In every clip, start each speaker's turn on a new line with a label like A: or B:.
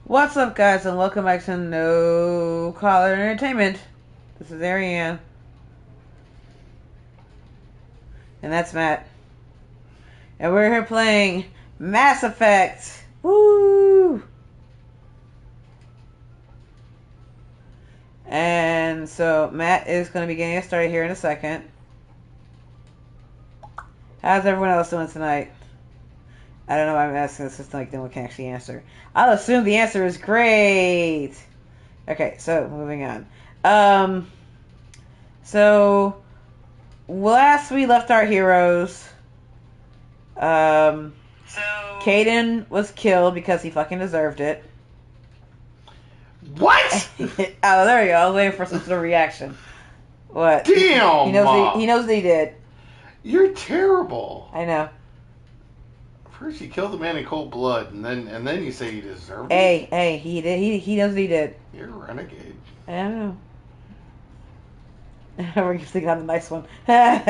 A: What's up, guys, and welcome back to No Collar Entertainment. This is Ariane, and that's Matt, and we're here playing Mass Effect. Woo! And so Matt is going to be getting us started here in a second. How's everyone else doing tonight? I don't know why I'm asking this. It's like no one can actually answer. I'll assume the answer is great. Okay, so moving on. So last we left our heroes, Kaidan was killed because he fucking deserved it.
B: What?
A: Oh, there we go. I was waiting for some sort of reaction. What?
B: Damn!
A: He knows what he did.
B: You're terrible.
A: I know.
B: First you kill the man in cold blood, and then you say he deserved it.
A: Hey, he did. He knows what he did.
B: You're a renegade.
A: I don't know. Everyone keeps thinking I'm the nice one.
B: Huh?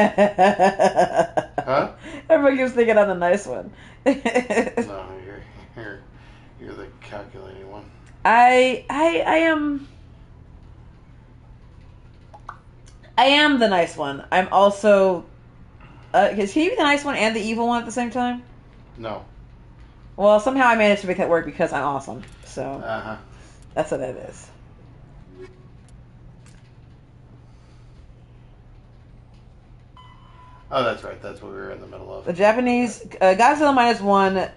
A: Everyone keeps thinking I'm the nice one.
B: No, you're the calculating one.
A: I am the nice one. I'm also is he the nice one and the evil one at the same time?
B: No.
A: Well, somehow I managed to make that work because I'm awesome. So that's what it is.
B: Oh, that's right. That's what we were in the middle of.
A: The Japanese Godzilla Minus One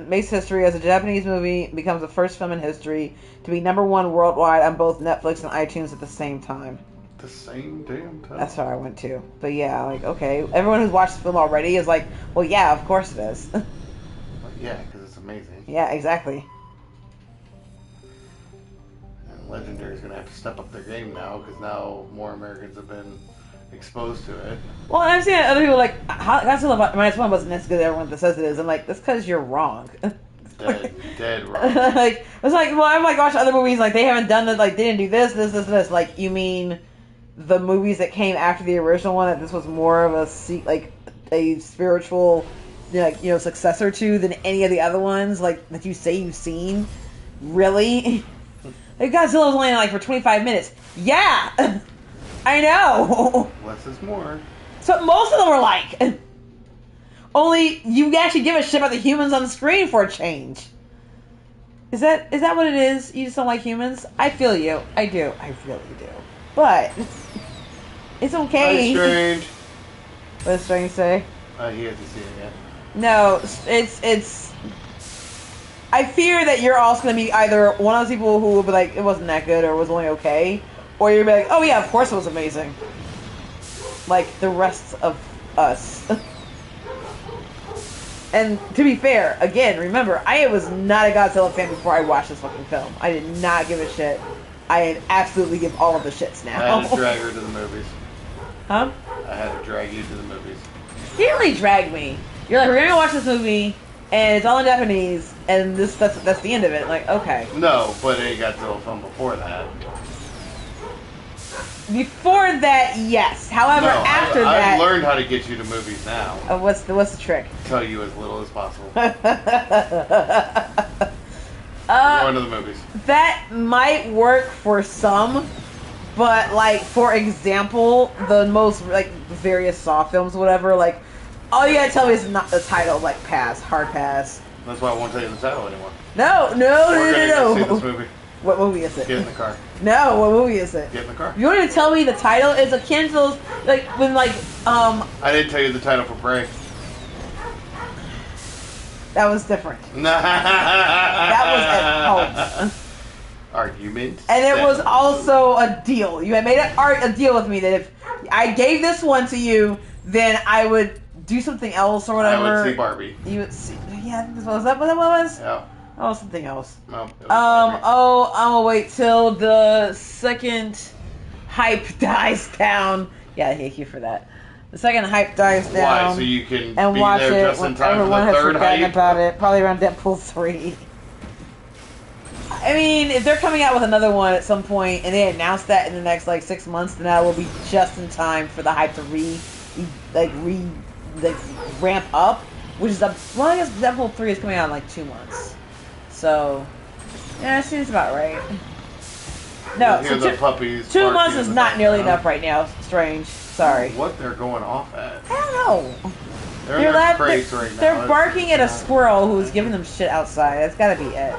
A: makes history as a Japanese movie becomes the first film in history to be #1 worldwide on both Netflix and iTunes at the same time.
B: The same damn time.
A: That's how I went to. But yeah, like, okay, everyone who's watched the film already is like, well, yeah, of course it is.
B: Yeah, because it's amazing.
A: Yeah, exactly.
B: And Legendary's going to have to step up their game now, because now more Americans have been exposed to it.
A: Well, and I've seen other people like, Godzilla Minus One wasn't as good as everyone that says it is. I'm like, that's because you're wrong.
B: Dead wrong.
A: Like, it's like, well, I'm like watching other movies, like, they haven't done it, like, they didn't do this. Like, you mean the movies that came after the original one, that this was more of a spiritual, successor to than any of the other ones, like, that you say you've seen? Really? Like, Godzilla was only like for 25 minutes. Yeah! I know!
B: Less is more.
A: So most of them were like. Only you actually give a shit about the humans on the screen for a change. Is that what it is? You just don't like humans? I feel you. I do. I really do. But it's okay.
B: Hi, Strange.
A: What does Strange say?
B: He hasn't seen it yet.
A: No, it's. I fear that you're also going to be either one of those people who will be like, it wasn't that good or it was only okay, or you're going to be like, oh yeah, of course it was amazing. Like the rest of us. And to be fair, again, remember, I was not a Godzilla fan before I watched this fucking film. I did not give a shit. I absolutely give all of the shits now.
B: I had to drag her to the movies.
A: Huh?
B: I had to drag you to the movies.
A: You didn't really drag me. You're like, we're gonna watch this movie, and it's all in Japanese, and that's the end of it. Like, okay.
B: No, but it got to a film before that.
A: Before that, yes. However,
B: No,
A: after
B: I've
A: that,
B: learned how to get you to movies now.
A: What's the trick?
B: Tell you as little as possible.
A: Going
B: Going to the movies.
A: That might work for some, but like for example, the most like various Saw films, whatever. Like, all you gotta tell me is not the title. Like, hard pass.
B: That's why I won't tell you the title anymore.
A: No.
B: We're gonna go see this movie.
A: What movie is it?
B: Get in the car.
A: No, what movie is it?
B: Get in the car.
A: You want to tell me the title is akin to those, like, when, like,
B: I didn't tell you the title for Prey.
A: that was different.
B: That
A: was at home.
B: Argument.
A: And it was also a deal. You had made a deal with me that if I gave this one to you, then I would do something else or whatever.
B: I would see Barbie.
A: You would see, yeah, was that what that was?
B: Yeah.
A: Oh, something else.
B: No, it was Barbie.
A: I'm gonna wait till the second hype dies down. Yeah, thank you for that. The second hype dies down.
B: Why? So you can
A: and
B: be
A: watch
B: there
A: it
B: just in
A: when
B: time for
A: everyone
B: the
A: has
B: third
A: forgotten
B: hype?
A: about it. Probably around Deadpool 3. I mean, if they're coming out with another one at some point and they announce that in the next like 6 months, then that will be just in time for the hype to ramp up. Which is well, I guess Deadpool 3 is coming out in like 2 months. So Yeah, seems about right. No,
B: You hear
A: so
B: the puppies
A: 2
B: barking
A: months
B: in
A: is
B: the
A: not nearly
B: background.
A: enough right now. Strange. Sorry.
B: What they're going off at?
A: I don't know.
B: They're in their
A: They're
B: crates right now.
A: they're barking
B: It's
A: at a
B: not-
A: squirrel who's giving them shit outside. That's gotta be it.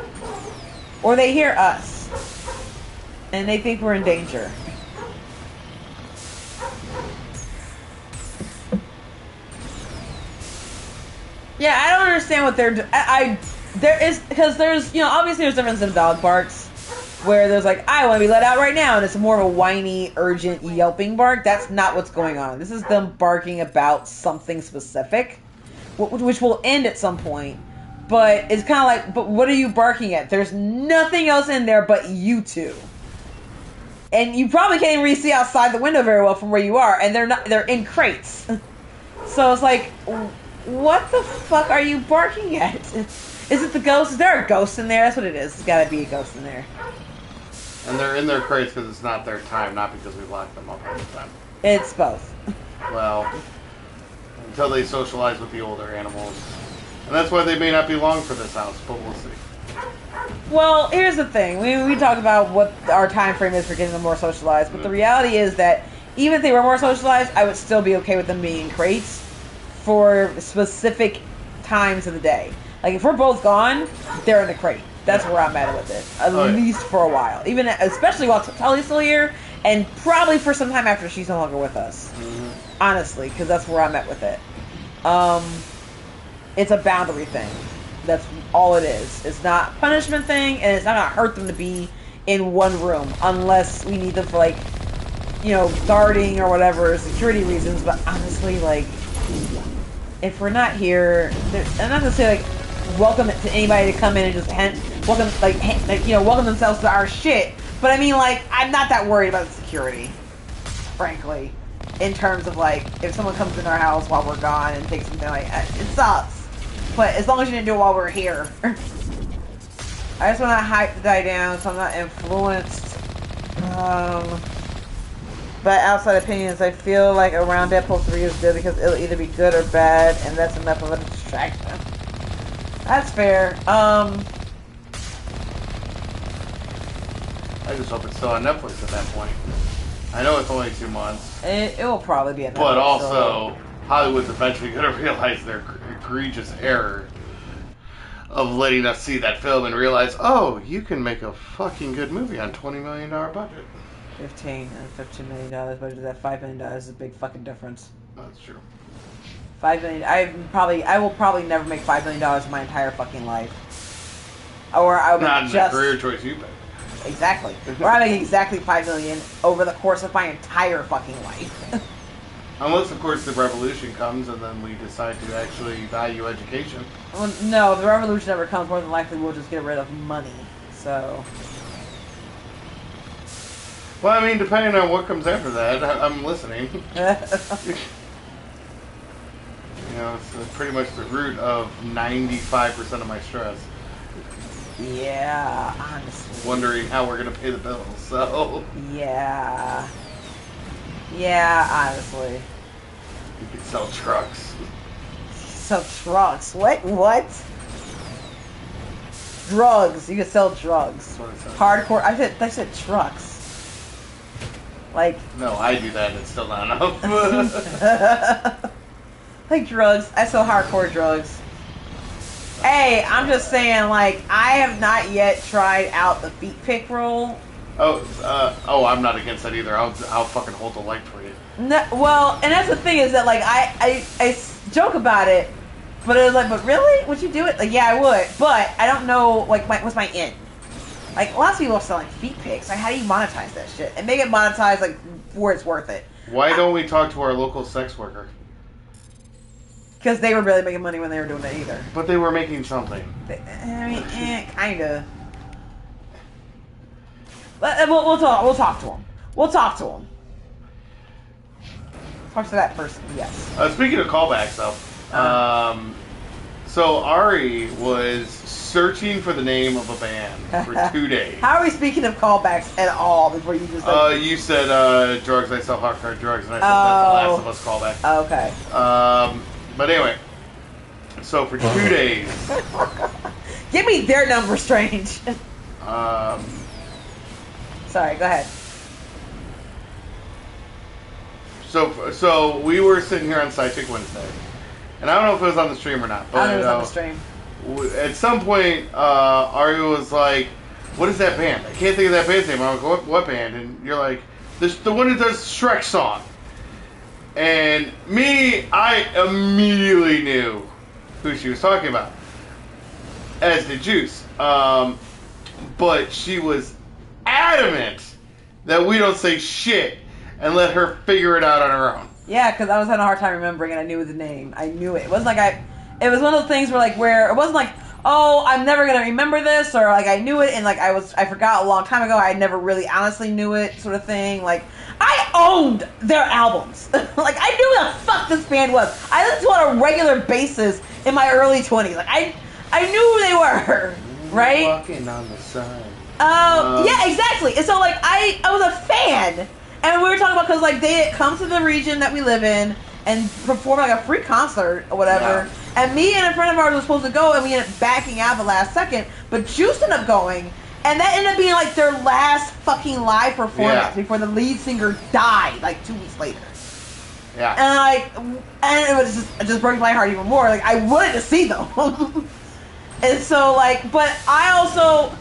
A: Or they hear us. And they think we're in danger. Yeah, I don't understand what they're there is, because there's, obviously there's difference in dog barks where there's like, I want to be let out right now, and it's more of a whiny, urgent, yelping bark. That's not what's going on. This is them barking about something specific, which will end at some point. But it's kind of like, but what are you barking at? There's nothing else in there but you two. And you probably can't even really see outside the window very well from where you are, and they're in crates. So it's like, what the fuck are you barking at? Is it the ghost? Is there a ghost in there? That's what it is. There's gotta be a ghost in there.
B: And they're in their crates because it's not their time, not because we locked them up all the time.
A: It's both.
B: Well, until they socialize with the older animals. And that's why they may not be long for this house, but we'll see.
A: Well, here's the thing. We talk about what our time frame is for getting them more socialized, but the reality is that even if they were more socialized, I would still be okay with them being in crates for specific times of the day. Like, if we're both gone, they're in the crate. That's where I'm at with it. At least for a while. Even, especially while Tully's still here, and probably for some time after she's no longer with us. Honestly, because that's where I'm at with it. It's a boundary thing. That's all it is. It's not a punishment thing, and it's not going to hurt them to be in one room, unless we need them for, like, guarding or whatever, security reasons. But honestly, like, if we're not here, I'm not going to say, like, welcome to anybody to come in and just welcome themselves to our shit. But I mean, like, I'm not that worried about the security, frankly, in terms of, like, if someone comes in our house while we're gone and takes something, like, it sucks. But as long as you didn't do it while we're here. I just want to hype the die down so I'm not influenced. But outside opinions, I feel like around Deadpool 3 is good because it'll either be good or bad, and that's enough of a distraction. That's fair.
B: I just hope it's still on Netflix at that point. I know it's only 2 months.
A: It will probably be a Netflix.
B: But also, Hollywood's eventually going to realize their egregious error of letting us see that film and realize, oh, you can make a fucking good movie on $20 million budget.
A: 15 and $15 million budget. That $5 million is a big fucking difference.
B: That's true.
A: $5 million. I will probably never make $5 million in my entire fucking life. Or I would
B: Not in
A: just
B: the career choice you made.
A: exactly. Or I make exactly $5 million over the course of my entire fucking life.
B: Unless, of course, the revolution comes and then we decide to actually value education.
A: Well, no, if the revolution ever comes, more than likely we'll just get rid of money. So.
B: Well, I mean, depending on what comes after that, I'm listening. It's pretty much the root of 95% of my stress.
A: Yeah, honestly.
B: Wondering how we're going to pay the bills, so...
A: Yeah. Yeah, honestly.
B: You could sell trucks.
A: Sell trucks? What? Drugs. You could sell drugs.
B: That's what I said.
A: Hardcore. I said trucks. Like.
B: No, I do that and it's still not enough.
A: Like drugs. I sell hardcore drugs. Hey, I'm just saying, like, I have not yet tried out the feet pick roll.
B: Oh, I'm not against that either. I'll fucking hold the light for you.
A: No, well, and that's the thing is that, like, I joke about it, but it was like, but really? Would you do it? Like, yeah, I would, but I don't know, like, what's my in? Like, lots of people are selling feet pics. Like, how do you monetize that shit? And make it monetize, like, where it's worth it.
B: Why don't we talk to our local sex worker?
A: Because they were barely making money when they were doing that either.
B: But they were making something.
A: I mean, kinda. But we'll talk to him. We'll talk to him. Talk to that person, yes.
B: Speaking of callbacks, though, so Ari was searching for the name of a band for 2 days.
A: How are we speaking of callbacks at all before you just...
B: You said drugs, I sell hardcore drugs, and I said that's the Last of Us callback.
A: Okay.
B: But anyway, so for 2 days...
A: Give me their number, Strange. Sorry, go ahead.
B: So we were sitting here on Sidechick Wednesday, and I don't know if it was on the stream or not, but
A: I don't know if it was on the stream.
B: at some point, Ari was like, "What is that band? I can't think of that band's name." I'm like, "What band?" And you're like, "The one that does Shrek song." And I immediately knew who she was talking about, as did Juice. But she was adamant that we don't say shit and let her figure it out on her own.
A: Yeah, because I was having a hard time remembering, and I knew the name. I knew it. It wasn't like it was one of those things where it wasn't like, oh, I'm never gonna remember this, or like I knew it and like I forgot a long time ago. I never really honestly knew it, sort of thing. Like I owned their albums. Like I knew who the fuck this band was. I listened to it on a regular basis in my early 20s. Like I knew who they were, right?
B: Walking on the sun.
A: Yeah, exactly. And so like I was a fan. And we were talking about, because, like, they had come to the region that we live in and performed, like, a free concert or whatever. Yeah. And me and a friend of ours were supposed to go, and we ended up backing out the last second. But Juice ended up going, and that ended up being, like, their last fucking live performance before the lead singer died, like, 2 weeks later.
B: Yeah.
A: And it was it just broke my heart even more. Like, I wanted to see them. And so, like, but I also...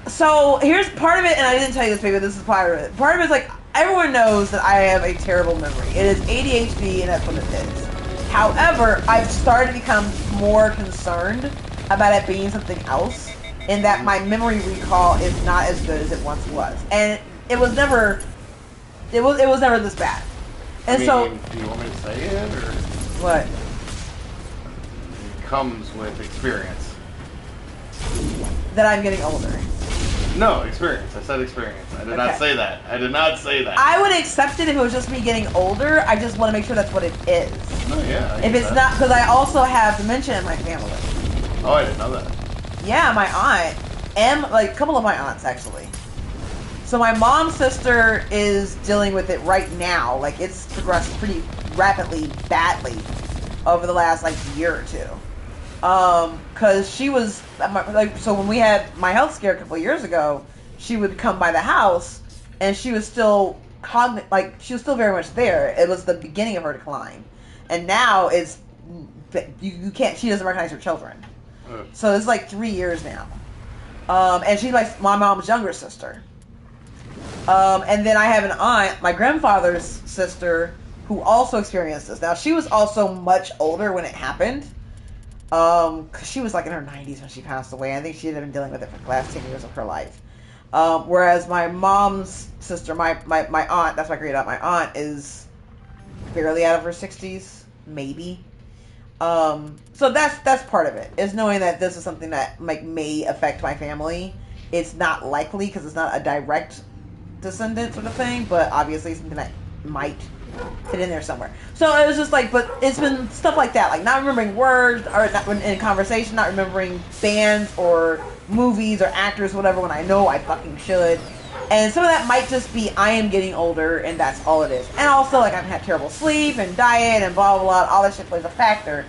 A: So, here's part of it, and I didn't tell you this, baby, this is part of it. Part of it is, like... Everyone knows that I have a terrible memory. It is ADHD, and that's what it is. However, I've started to become more concerned about it being something else, in that my memory recall is not as good as it once was, and it was never this bad. And
B: do you want me to say it, or
A: what?
B: It comes with experience.
A: That I'm getting older.
B: No, experience. I said experience. I did not say that. I did not say that.
A: I would accept it if it was just me getting older. I just want to make sure that's what it is.
B: Oh, yeah.
A: If it's not, because I also have dementia in my family.
B: Oh, I didn't know that.
A: Yeah, my aunt, like a couple of my aunts actually. So my mom's sister is dealing with it right now. Like it's progressed pretty rapidly, badly over the last like year or two. Cause she was like, so when we had my health scare a couple of years ago, she would come by the house and she was still she was still very much there. It was the beginning of her decline. And now it's, you can't, she doesn't recognize her children. So it's like 3 years now. And she's like my mom's younger sister. And then I have an aunt, my grandfather's sister, who also experienced this. Now she was also much older when it happened. Cause she was like in her 90s when she passed away. I think she had been dealing with it for the last 10 years of her life. Whereas my mom's sister, my aunt, that's my great aunt, my aunt is barely out of her 60s, maybe. So that's part of it, is knowing that this is something that like may affect my family. It's not likely because it's not a direct descendant sort of thing, but obviously something that might fit in there somewhere. So it was just like, but it's been stuff like that, like not remembering words or not in conversation, not remembering bands or movies or actors, whatever, when I know I fucking should. And some of that might just be I am getting older and that's all it is. And also like I've had terrible sleep and diet and blah blah blah, all that shit plays a factor.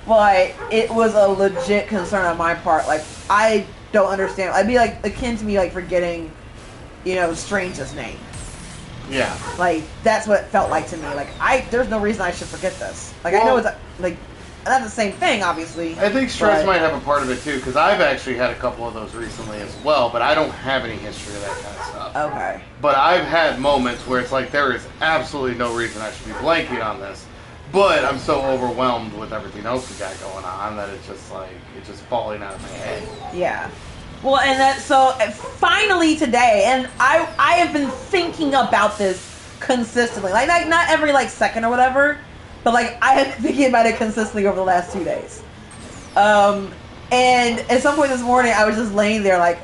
A: But it was a legit concern on my part. Like I don't understand. I'd be like akin to me like forgetting, Strange's name.
B: Yeah.
A: Like, that's what it felt like to me. Like, there's no reason I should forget this. Like, well, I know it's, like, not the same thing, obviously.
B: I think stress might have a part of it, too, because I've actually had a couple of those recently as well, but I don't have any history of that kind of stuff.
A: Okay.
B: But I've had moments where it's like, there is absolutely no reason I should be blanking on this, but I'm so overwhelmed with everything else we got going on that it's just, like, it's just falling out of my head.
A: Yeah. Well, and so finally today, and I have been thinking about this consistently, like not every like second or whatever, but like I have been thinking about it consistently over the last 2 days. And at some point this morning, I was just laying there like,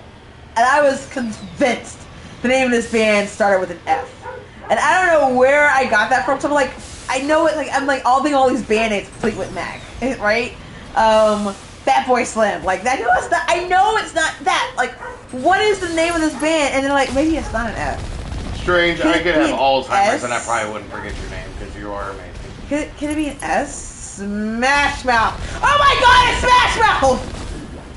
A: and I was convinced the name of this band started with an F, and I don't know where I got that from. So I'm like, I know it. Like I'm like all these band names, Fleetwood Mac, right? Fatboy Slim, like that. I know it's not that. Like, what is the name of this band? And they're like, maybe it's not an F.
B: Strange. I could have Alzheimer's, and I probably wouldn't forget your name because you are amazing.
A: Can it be an S? Smash Mouth. Oh my God, it's Smash Mouth.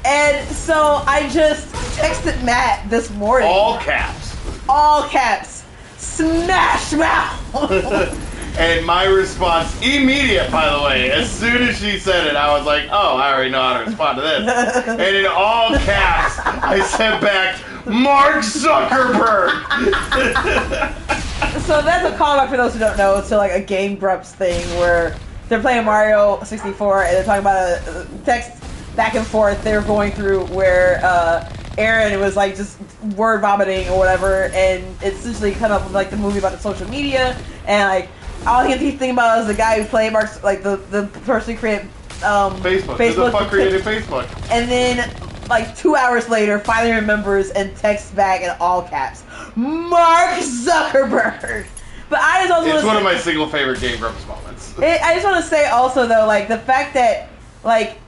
A: And so I just texted Matt this morning.
B: All caps.
A: All caps. Smash mouth.
B: And my response, immediate, by the way, as soon as she said it, I was like, oh, I already know how to respond to this. And in all caps, I sent back, Mark Zuckerberg.
A: So that's a callback for those who don't know to like a Game Grumps thing where they're playing Mario 64 and they're talking about a text back and forth they were going through where Aaron was like just word vomiting or whatever, and it essentially come up with like the movie about the social media, and like all he keeps thinking about is the guy who played Mark's, like the person who created
B: Facebook. Who the fuck created Facebook?
A: And then like 2 hours later finally remembers and texts back in all caps, Mark Zuckerberg. But I just also
B: it's one of my single favorite Game Grumps moments.
A: I just want to say also though, like the fact that like,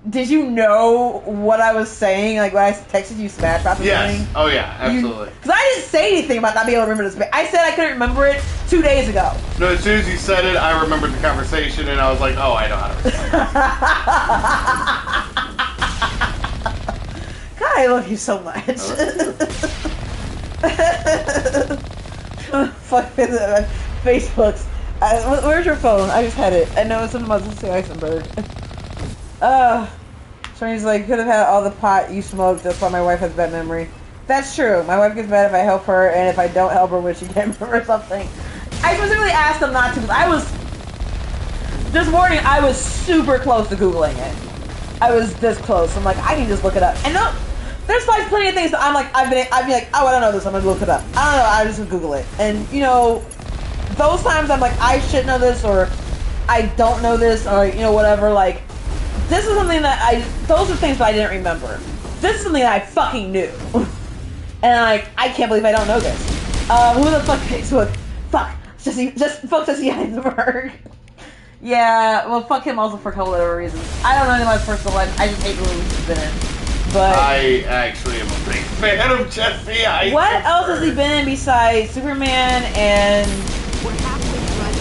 A: did you know what I was saying? Like when I texted you Smash Mouth?
B: Yes. Oh yeah, absolutely.
A: Because I didn't say anything about not being able to remember this. I said I couldn't remember it 2 days ago.
B: No, as soon as you said it, I remembered the conversation, and I was like, oh, I know how to respond.
A: God, I love you so much. Fuck Facebook's. Where's your phone? I just had it. I know it's something about Jesse Eisenberg. Shani's like, could have had all the pot you smoked. That's why my wife has bad memory. That's true. My wife gets mad if I help her, and if I don't help her when she can't remember something. I specifically asked them not to, because this morning I was super close to Googling it. I was this close. I'm like, I can just look it up. And no, there's like plenty of things that I'm like, I'd be like, oh, I don't know this, I'm gonna look it up. I don't know, I just Google it. And you know, those times I'm like, I should know this, or I don't know this, or you know, whatever, like, this is something that those are things that I didn't remember. This is something that I fucking knew. And like, I can't believe I don't know this. Who the fuck Facebook? Fuck. Fuck Jesse Eisenberg. Yeah, well, fuck him also for a couple of other reasons. I don't know anything about his personal life. I just hate the movies he's been in. But
B: I actually am a big fan of Jesse Eisenberg.
A: What else has he been in besides Superman and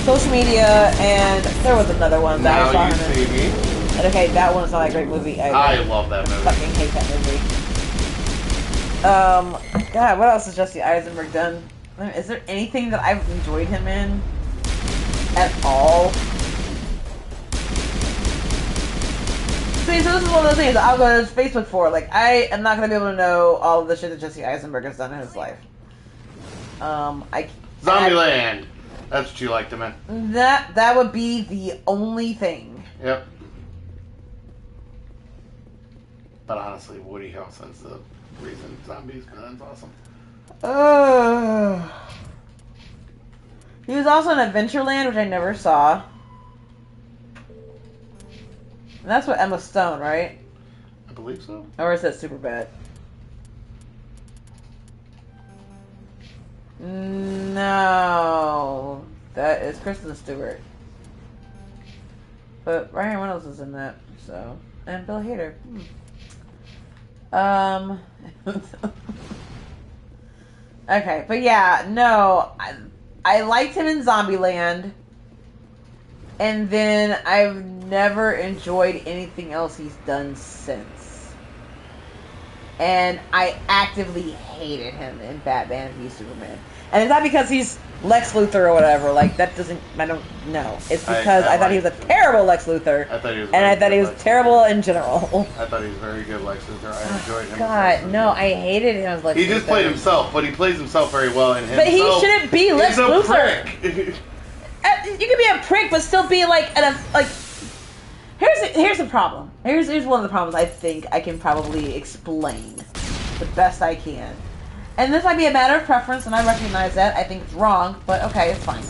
A: social media, and there was another one that I saw him in.
B: See me.
A: And okay, that one's not a great movie either.
B: I love that movie.
A: I fucking hate that movie. God, what else has Jesse Eisenberg done? Is there anything that I've enjoyed him in at all? See, so this is one of those things that I'll go to Facebook for. Like, I am not going to be able to know all of the shit that Jesse Eisenberg has done in his life.
B: Zombieland. That's what you liked him in.
A: That would be the only thing.
B: Yep. But honestly, Woody Harrelson's the reason Zombies is awesome.
A: He was also in Adventureland, which I never saw. And that's what Emma Stone, right?
B: I believe so.
A: Or is that Superbad? No, that is Kristen Stewart. But Ryan Reynolds is in that, so, and Bill Hader. Okay, but yeah, no, I liked him in Zombieland, and then I've never enjoyed anything else he's done since. And I actively hated him in Batman v Superman. And it's not because he's Lex Luthor or whatever. Like, that doesn't... I don't know. It's because I thought he was a terrible Lex Luthor.
B: I thought he was
A: and I thought he was terrible in general.
B: I thought he was very good Lex Luthor. I enjoyed him.
A: God, no, I hated him as Lex Luthor.
B: He just played himself, but he plays himself very well in him.
A: But he shouldn't be Lex Luthor.
B: Prick.
A: You can be a prick, but still be like... Here's the problem. Here's one of the problems I think I can probably explain the best I can. And this might be a matter of preference, and I recognize that. I think it's wrong, but okay, it's fine.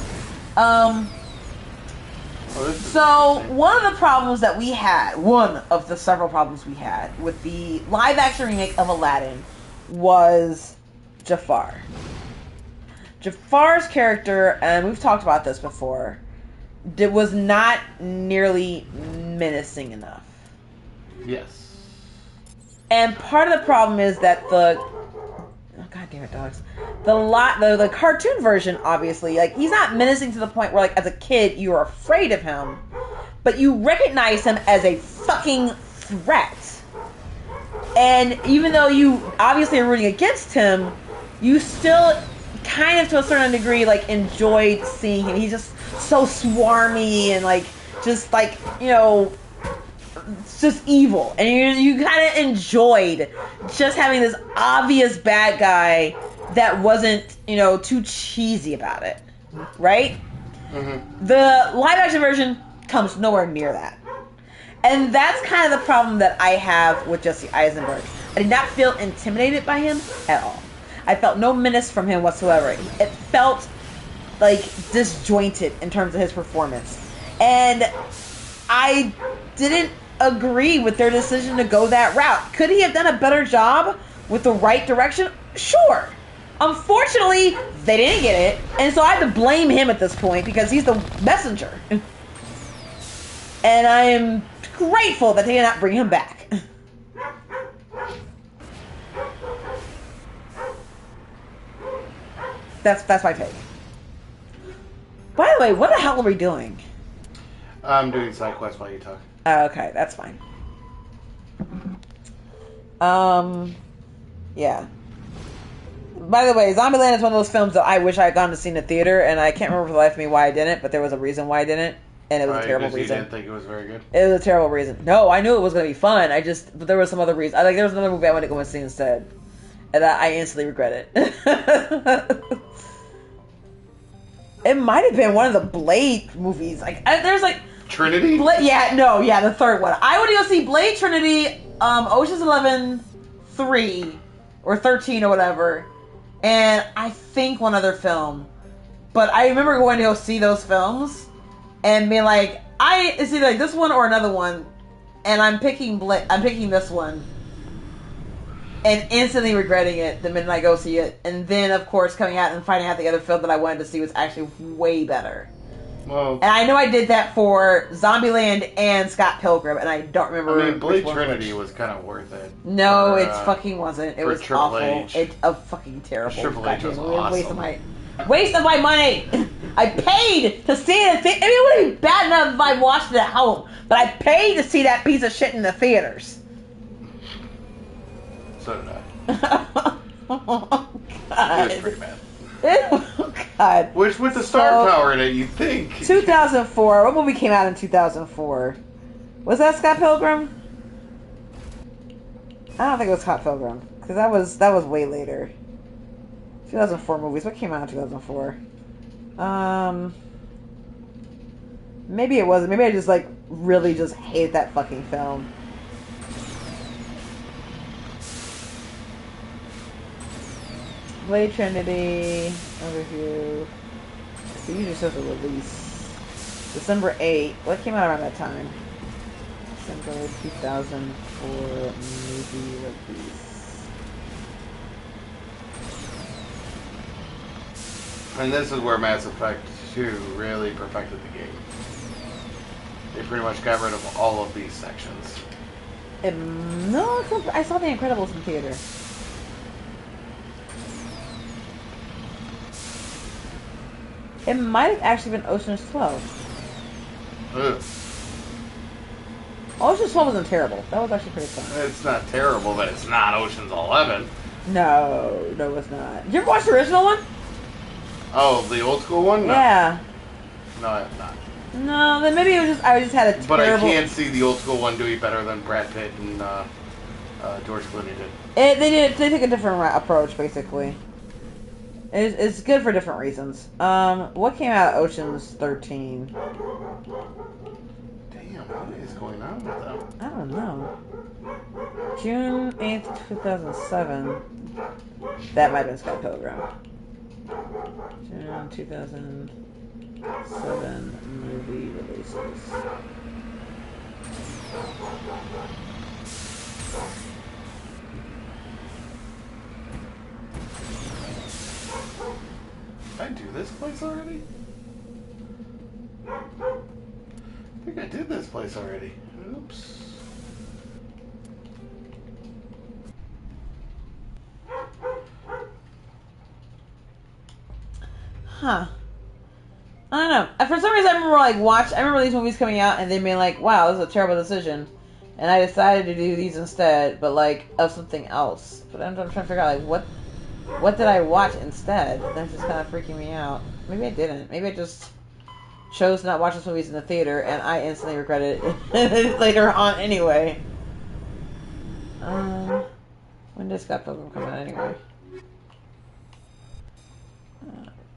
A: So, one of the problems that we had, one of the several problems we had with the live-action remake of Aladdin was Jafar. Jafar's character, and we've talked about this before, was not nearly menacing enough.
B: Yes.
A: And part of the problem is that oh, God damn it, dogs. The cartoon version, obviously, like, he's not menacing to the point where, like, as a kid, you're afraid of him, but you recognize him as a fucking threat. And even though you obviously are rooting against him, you still kind of to a certain degree like enjoyed seeing him. He's just so swarmy and like just like, you know, it's just evil. And you kind of enjoyed just having this obvious bad guy that wasn't, you know, too cheesy about it. Right?
B: Mm-hmm.
A: The live action version comes nowhere near that. And that's kind of the problem that I have with Jesse Eisenberg. I did not feel intimidated by him at all. I felt no menace from him whatsoever. It felt like disjointed in terms of his performance. And I didn't agree with their decision to go that route. Could he have done a better job with the right direction? Sure. Unfortunately, they didn't get it. And so I have to blame him at this point because he's the messenger. And I am grateful that they did not bring him back. That's my take. By the way, what the hell are we doing?
B: I'm doing side quests while you talk.
A: Okay, that's fine. Yeah. By the way, Zombieland is one of those films that I wish I had gone to see in the theater, and I can't remember for the life of me why I didn't, but there was a reason why I didn't, and it was a terrible reason.
B: You didn't think it was very good?
A: It was a terrible reason. No, I knew it was going to be fun. But there was some other reason. There was another movie I wanted to go and see instead, and I instantly regret it. It might have been one of the Blade movies. There's like
B: Trinity.
A: The third one. I would go see Blade, Trinity, Ocean's 11, 3 or 13 or whatever, and I think one other film. But I remember going to go see those films and being like, it's either like this one or another one, and I'm picking this one. And instantly regretting it the minute I go see it. And then, of course, coming out and finding out the other film that I wanted to see was actually way better.
B: Well,
A: and I know I did that for Zombieland and Scott Pilgrim, and I don't remember.
B: I mean, Blade Trinity was kind of worth it.
A: No, it fucking wasn't. It was
B: Triple
A: awful.
B: H.
A: It's a fucking terrible.
B: Triple H was awesome.
A: Waste of my money. I paid to see it. I mean, it wouldn't be bad enough if I watched it at home, but I paid to see that piece of shit in the theaters.
B: So did I.
A: Oh, God.
B: It was pretty bad.
A: Oh, God.
B: Which, with the star power in it, you'd think.
A: 2004. What movie came out in 2004? Was that Scott Pilgrim? I don't think it was Scott Pilgrim. Because that was way later. 2004 movies. What came out in 2004? Maybe it wasn't. Maybe I just, really just hated that fucking film. Blade Trinity, overview. It usually shows a release. December 8. What came out around that time? December 2004 movie release.
B: And this is where Mass Effect 2 really perfected the game. They pretty much got rid of all of these sections.
A: No, I saw The Incredibles in theater. It might have actually been Ocean's 12.
B: Ugh.
A: Ocean's 12 wasn't terrible. That was actually pretty fun.
B: It's not terrible, but it's not Ocean's 11.
A: No, it's not. Did you ever watch the original one?
B: Oh, the old school one? No.
A: Yeah.
B: No, I have not.
A: No, then maybe I just had a terrible...
B: But I can't see the old school one doing better than Brad Pitt and George Clooney did.
A: They took a different approach, basically. It's good for different reasons. What came out of Ocean's 13?
B: Damn, what is going on with them?
A: I don't know. June 8th, 2007. That might have been Scott Pilgrim. June 2007 movie releases.
B: Did I do this place already? I think I did this place already. Oops.
A: Huh. I don't know. For some reason, I remember these movies coming out and then being like, "Wow, this is a terrible decision," and I decided to do these instead, but like of something else. But I'm trying to figure out like what did I watch instead? That's just kind of freaking me out. Maybe I didn't. Maybe I just chose to not watch those movies in the theater, and I instantly regretted it later on anyway. When does Scott Pilgrim come out anyway?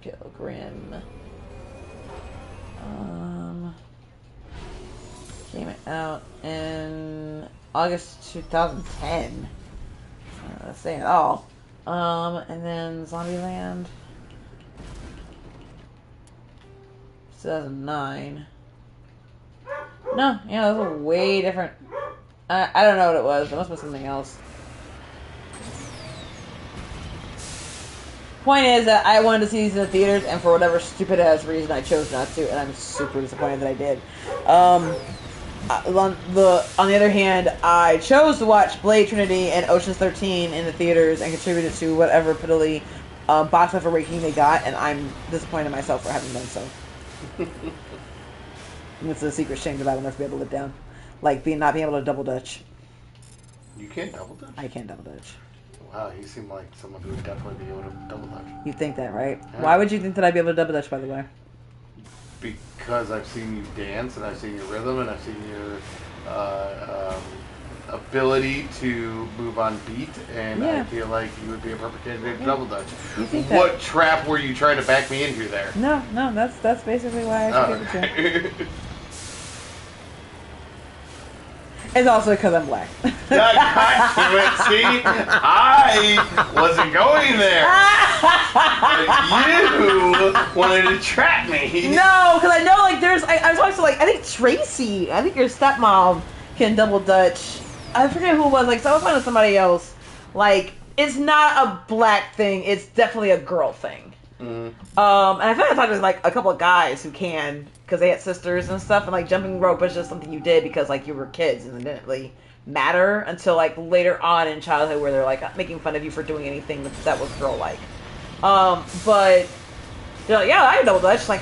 A: Pilgrim. Came out in August 2010. That's saying it all. And then Zombieland. 2009. No, yeah, that was way different. I don't know what it was. It must have been something else. Point is that I wanted to see these in the theaters, and for whatever stupid ass reason, I chose not to, and I'm super disappointed that I did. On the other hand, I chose to watch Blade Trinity and Ocean's 13 in the theaters and contributed to whatever piddly box office ranking they got, and I'm disappointed in myself for having done so. It's a secret shame that I will never be able to live down. Like not being able to double dutch.
B: You can't double dutch?
A: I can't double dutch.
B: Wow, you seem like someone who would definitely be able to double dutch.
A: You think that, right?
B: Yeah.
A: Why would you think that I'd be able to double dutch, by the way?
B: Because I've seen you dance, and I've seen your rhythm, and I've seen your ability to move on beat, and
A: Yeah.
B: I feel like you would be a perfect candidate to double dutch.
A: You think that?
B: What trap were you trying to back me into there?
A: No, that's basically why I should give it to you. It's also because I'm black.
B: God damn it, see? I wasn't going there. But you wanted to trap me.
A: No, because I know, like, I was also, like, I think Tracy, I think your stepmom can double dutch. I forget who it was, like, so I was talking to somebody else. Like, it's not a black thing, it's definitely a girl thing.
B: Mm.
A: And I feel like I talked to, like, a couple of guys who can, because they had sisters and stuff, and, like, jumping rope was just something you did because, like, you were kids, and it didn't really matter until, like, later on in childhood where they're, like, making fun of you for doing anything that was girl-like. But they're like, yeah, I can double dutch. Like,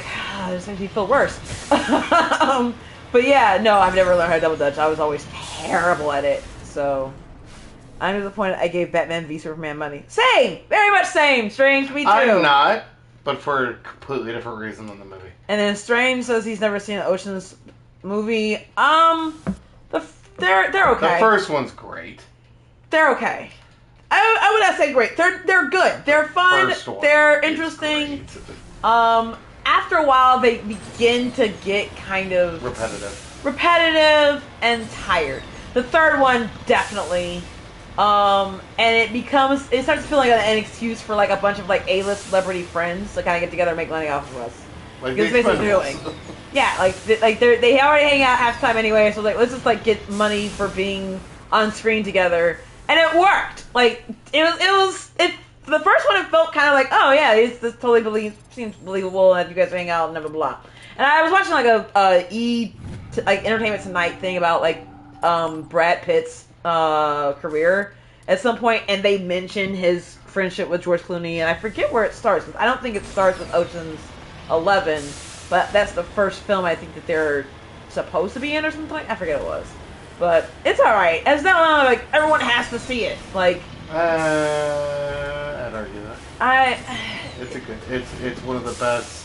A: this makes me feel worse. But yeah, no, I've never learned how to double dutch. I was always terrible at it. So I'm disappointed I gave Batman v Superman money. Same! Very much same. Strange, me too.
B: I'm not, but for a completely different reason than the movie.
A: And then Strange says he's never seen an Ocean's movie. They're okay.
B: The first one's great.
A: They're okay. I would not say great. They're good. They're fun. They're interesting. After a while, they begin to get kind of repetitive and tired. The third one definitely, and it starts to feel like an excuse for like a bunch of like A-list celebrity friends to kind of get together and make money off of us.
B: Like
A: because basically what they're doing. Yeah, like they already hang out half the time anyway, so like let's just like get money for being on screen together. And it worked. Like it. The first one, it felt kind of like, oh yeah, this totally seems believable, and you guys hang out and blah blah blah. And I was watching like Entertainment Tonight thing about like Brad Pitt's career at some point, and they mention his friendship with George Clooney, and I forget where it starts. 'Cause I don't think it starts with Ocean's 11, but that's the first film I think that they're supposed to be in or something. I forget what it was. But it's alright. It's not like everyone has to see it. Like
B: I'd argue that. It's one of the best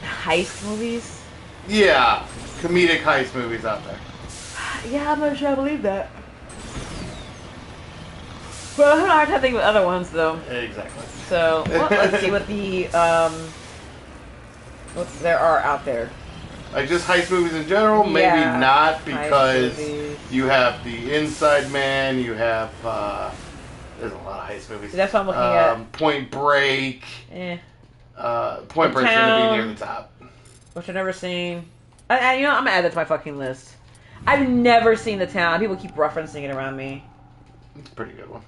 A: heist movies.
B: Yeah, comedic heist movies out there.
A: Yeah, I'm not sure I believe that. But I have a hard time thinking of other ones though.
B: Exactly.
A: So let's see what there are out there.
B: Like just heist movies in general, maybe not, because you have The Inside Man, you have there's a lot of heist movies.
A: That's what I'm looking at.
B: Point Break. Point Break's gonna be near the top.
A: Which I've never seen. I'm gonna add that to my fucking list. I've never seen The Town. People keep referencing it around me.
B: It's a pretty good one.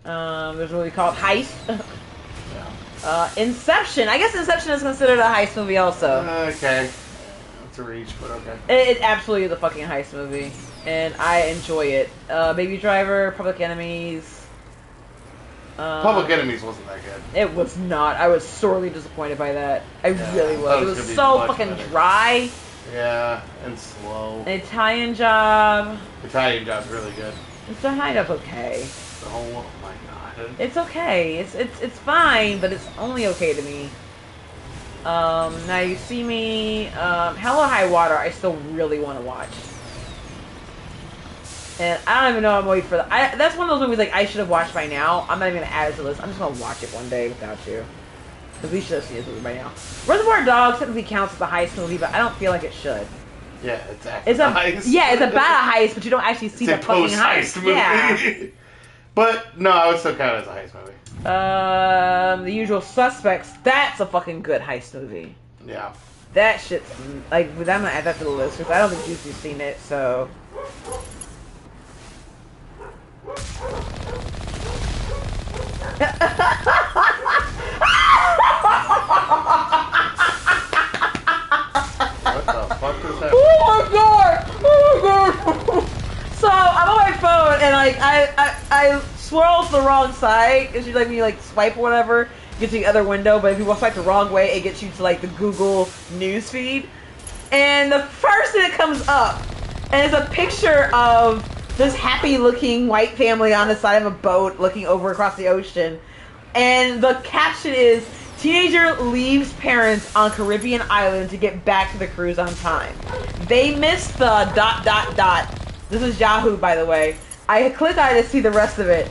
A: There's a movie called Heist.
B: Yeah.
A: Inception. I guess Inception is considered a heist movie also.
B: Okay. To reach, but okay.
A: It absolutely is a fucking heist movie, and I enjoy it. Baby Driver, Public Enemies.
B: Public Enemies wasn't that good.
A: It was not. I was sorely disappointed by that. I really was. It was so fucking
B: better.
A: dry.
B: Yeah, and slow.
A: Italian Job.
B: Italian Job's really good.
A: Italian Job's okay.
B: Oh my god.
A: It's okay. It's fine, but it's only okay to me. Now you see me. Hell or High Water. I still really want to watch. And I don't even know I'm waiting for that. That's one of those movies like I should have watched by now. I'm not even gonna add it to the list. I'm just gonna watch it one day without you. Because we should have seen this movie by now. Reservoir Dogs technically counts as a heist movie, but I don't feel like it should.
B: Yeah, it's actually a heist.
A: Yeah, it's about a heist, but you don't actually see the fucking heist.
B: Movie.
A: Yeah.
B: But no, I would still count it as a heist movie.
A: The Usual Suspects. That's a fucking good heist movie.
B: Yeah.
A: That shit's like. I'm gonna add that to the list because I don't think Juicy's seen it. So.
B: What the fuck is that?
A: Oh my god! Oh my god! So I'm on my phone and like I swirl to the wrong side because you like when you like swipe or whatever, it gets you the other window. But if you swipe the wrong way, it gets you to like the Google news feed. And the first thing that comes up and it's a picture of this happy-looking white family on the side of a boat looking over across the ocean. And the caption is, teenager leaves parents on Caribbean island to get back to the cruise on time. They missed the ... This is Yahoo, by the way. I click on it to see the rest of it.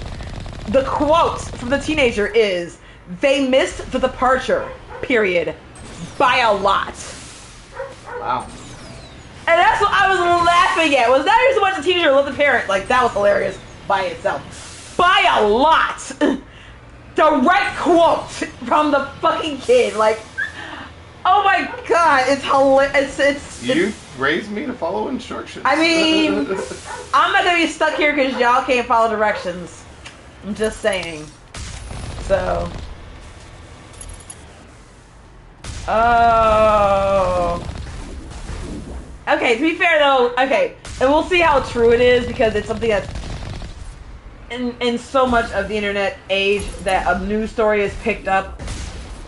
A: The quote from the teenager is, they missed the departure, period, by a lot.
B: Wow.
A: And that's what I was laughing at. Was not even so much the teenager loved the parent. Like, that was hilarious by itself. By a lot. Direct quote from the fucking kid. Like, oh my god, it's hilarious.
B: You raised me to follow instructions.
A: I mean, I'm not gonna be stuck here because y'all can't follow directions. I'm just saying. So. Oh. Okay, to be fair though, okay, and we'll see how true it is because it's something that's in so much of the internet age that a news story is picked up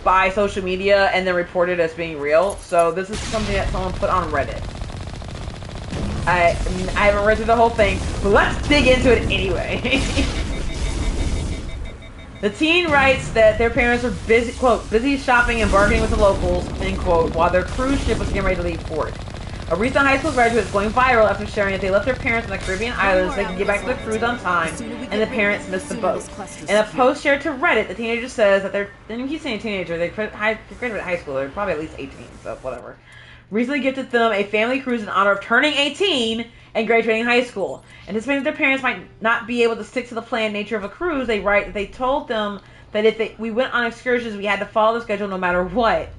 A: by social media and then reported as being real. So this is something that someone put on Reddit. I haven't read through the whole thing, but let's dig into it anyway. The teen writes that their parents were busy, quote, busy shopping and bargaining with the locals, end quote, while their cruise ship was getting ready to leave port. A recent high school graduate is going viral after sharing that they left their parents on the Caribbean islands so they can get back to the cruise on time, and the parents missed the boat. In a post shared to Reddit, the teenager says that they're, and he's saying teenager, they graduated high school, they're probably at least 18, so whatever. Recently gifted them a family cruise in honor of turning 18 and graduating high school. Anticipating that their parents might not be able to stick to the planned nature of a cruise, they write that they told them that if we went on excursions, we had to follow the schedule no matter what.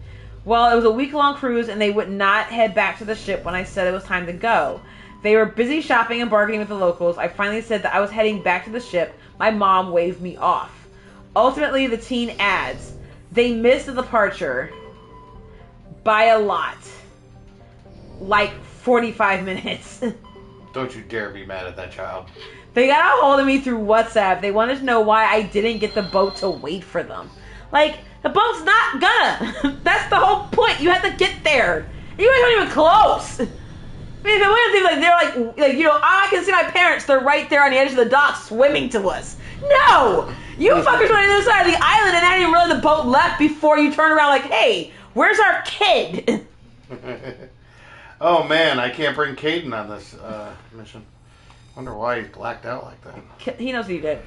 A: Well, it was a week-long cruise, and they would not head back to the ship when I said it was time to go. They were busy shopping and bargaining with the locals. I finally said that I was heading back to the ship. My mom waved me off. Ultimately, the teen adds, they missed the departure by a lot. Like 45 minutes.
B: Don't you dare be mad at that child.
A: They got a hold of me through WhatsApp. They wanted to know why I didn't get the boat to wait for them. Like, the boat's not gonna. That's the whole point. You have to get there. You guys aren't even close. I mean, the weird thing, like, they're like, you know, I can see my parents. They're right there on the edge of the dock swimming to us. No! You fuckers went on the other side of the island and I didn't realize the boat left before you turned around like, hey, where's our kid?
B: Oh, man, I can't bring Caden on this mission. Wonder why he's blacked out like that.
A: He knows what he did.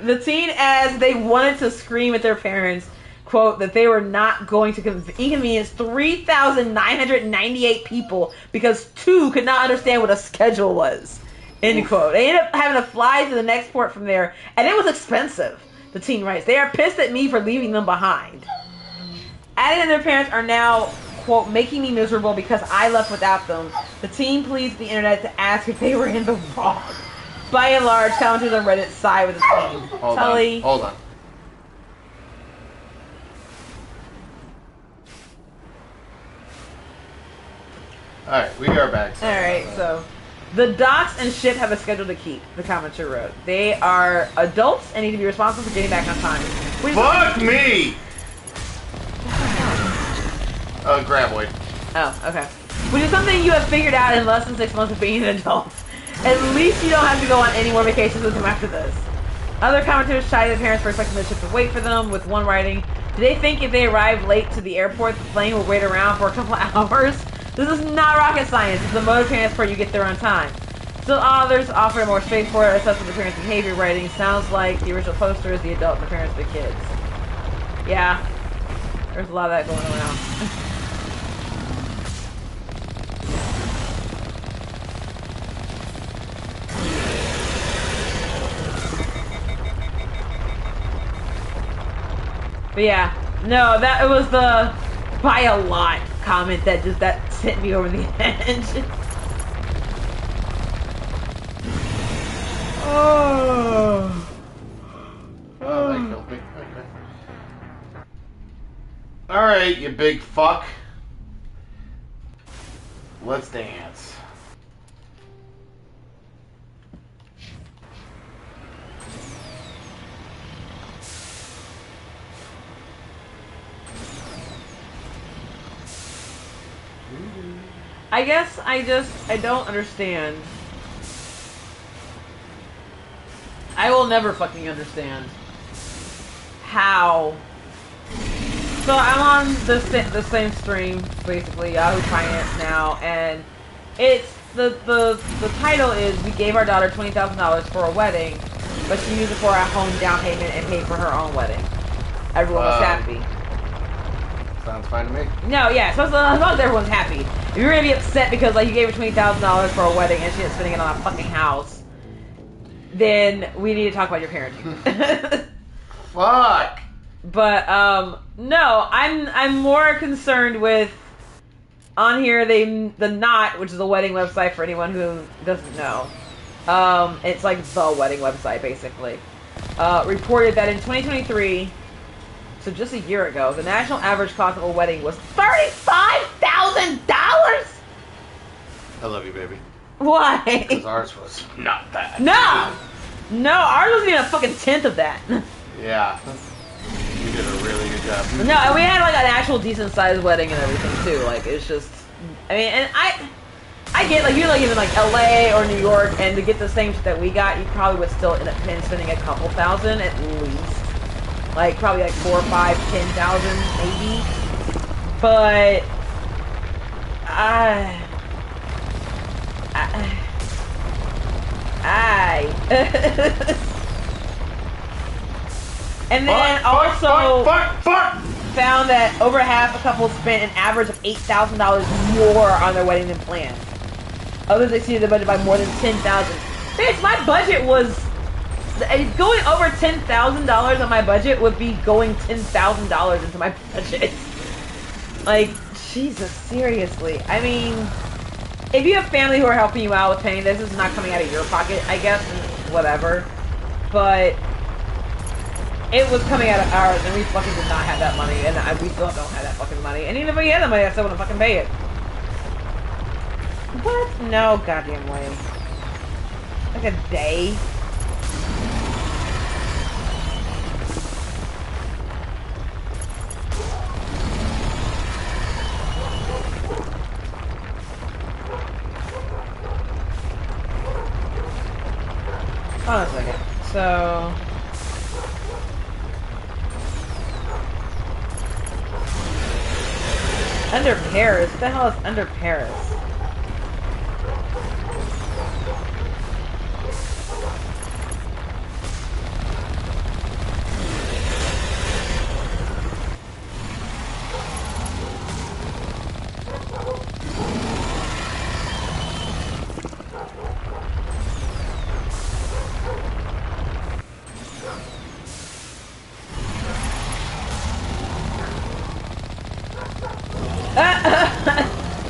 A: The teen, as they wanted to scream at their parents, quote, that they were not going to inconvenience 3,998 people because 2 could not understand what a schedule was, end quote. They ended up having to fly to the next port from there, and it was expensive, the teen writes. They are pissed at me for leaving them behind. Adding that their parents are now, quote, making me miserable because I left without them. The teen pleads the internet to ask if they were in the wrong. By and large, commenters on Reddit side with the teen.
B: Hold on. Alright, we are back.
A: Alright, so the docks and ship have a schedule to keep, the commenter wrote. They are adults and need to be responsible for getting back on time.
B: Fuck me! Graboid.
A: Oh, okay. Which is something you have figured out in less than 6 months of being an adult. At least you don't have to go on any more vacations with him after this. Other commentators chided the parents for expecting the ship to wait for them, with one writing, "Do they think if they arrive late to the airport, the plane will wait around for a couple of hours? This is not rocket science. It's the mode of transport you get there on time." Still others offered a more straightforward assessment of the parents' behavior, writing, "Sounds like the original poster is the adult and the parents the kids." Yeah. There's a lot of that going around. But yeah, no, it was the "by a lot" comment that sent me over the edge. Oh,
B: that killed me. Okay. Alright, you big fuck. Let's dance.
A: I guess I don't understand. I will never fucking understand how. So I'm on the same stream, basically, Yahoo Finance now, and it's the title is "We gave our daughter $20,000 for a wedding, but she used it for a home down payment and paid for her own wedding." Everyone was happy.
B: Sounds fine to me.
A: No, yeah, so as long as everyone's happy. If you're gonna be upset because like you gave her $20,000 for a wedding and she ended up spending it on a fucking house, then we need to talk about your parenting.
B: Fuck.
A: But no, I'm more concerned with on here the Knot, which is a wedding website for anyone who doesn't know. It's like the wedding website basically. Reported that in 2023. So just a year ago, the national average cost of a wedding was $35,000.
B: I love you, baby.
A: Why?
B: Because ours was not that.
A: No, ours wasn't even a fucking tenth of that.
B: Yeah, you did a really good job.
A: No, and we had like an actual decent sized wedding and everything too. Like it's just, I mean, and I get like you're like even like LA or New York, and to get the same shit that we got, you probably would still end up spending a couple thousand at least. Like, probably like 4, 5, 10,000, maybe. But, and then also found that over half of couples spent an average of $8,000 more on their wedding than planned. Others exceeded the budget by more than $10,000. Bitch, my budget was... Going over $10,000 on my budget would be going $10,000 into my budget. Like, Jesus, seriously. I mean, if you have family who are helping you out with paying this, is not coming out of your pocket, I guess, whatever. But it was coming out of ours, and we fucking did not have that money, and we still don't have that fucking money. And even if we had the money, I still wouldn't fucking pay it. What? No goddamn way. Like a day? Hold on a second. So... Under Paris? What the hell is Under Paris?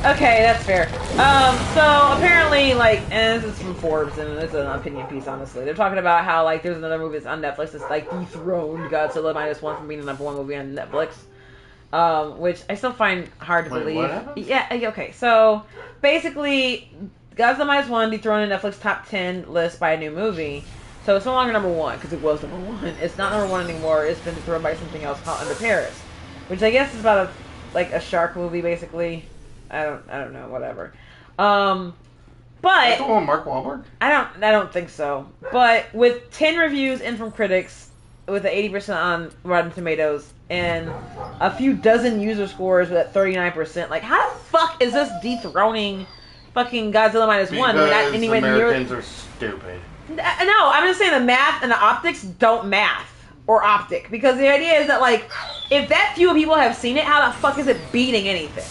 A: Okay, that's fair. So apparently, like, and this is from Forbes, and it's an opinion piece, honestly. They're talking about how, like, there's another movie that's on Netflix that's, like, dethroned Godzilla -1 from being the #1 movie on Netflix. Which I still find hard to believe.
B: What happened?
A: Yeah, okay. So, basically, Godzilla -1 dethroned a Netflix top 10 list by a new movie. So it's no longer #1, because it was #1. It's not #1 anymore. It's been dethroned by something else called Under Paris. Which I guess is about a like a shark movie, basically. I don't know, whatever.
B: That's
A: But
B: the one with Mark Wahlberg?
A: I don't think so. But with 10 reviews in from critics, with the 80% on Rotten Tomatoes, and a few dozen user scores at 39%, like how the fuck is this dethroning fucking Godzilla minus one? We're not
B: Because
A: anywhere
B: Americans
A: near.
B: are stupid.
A: No, I'm just saying the math and the optics don't math or optic, because the idea is that like if that few people have seen it, how the fuck is it beating anything?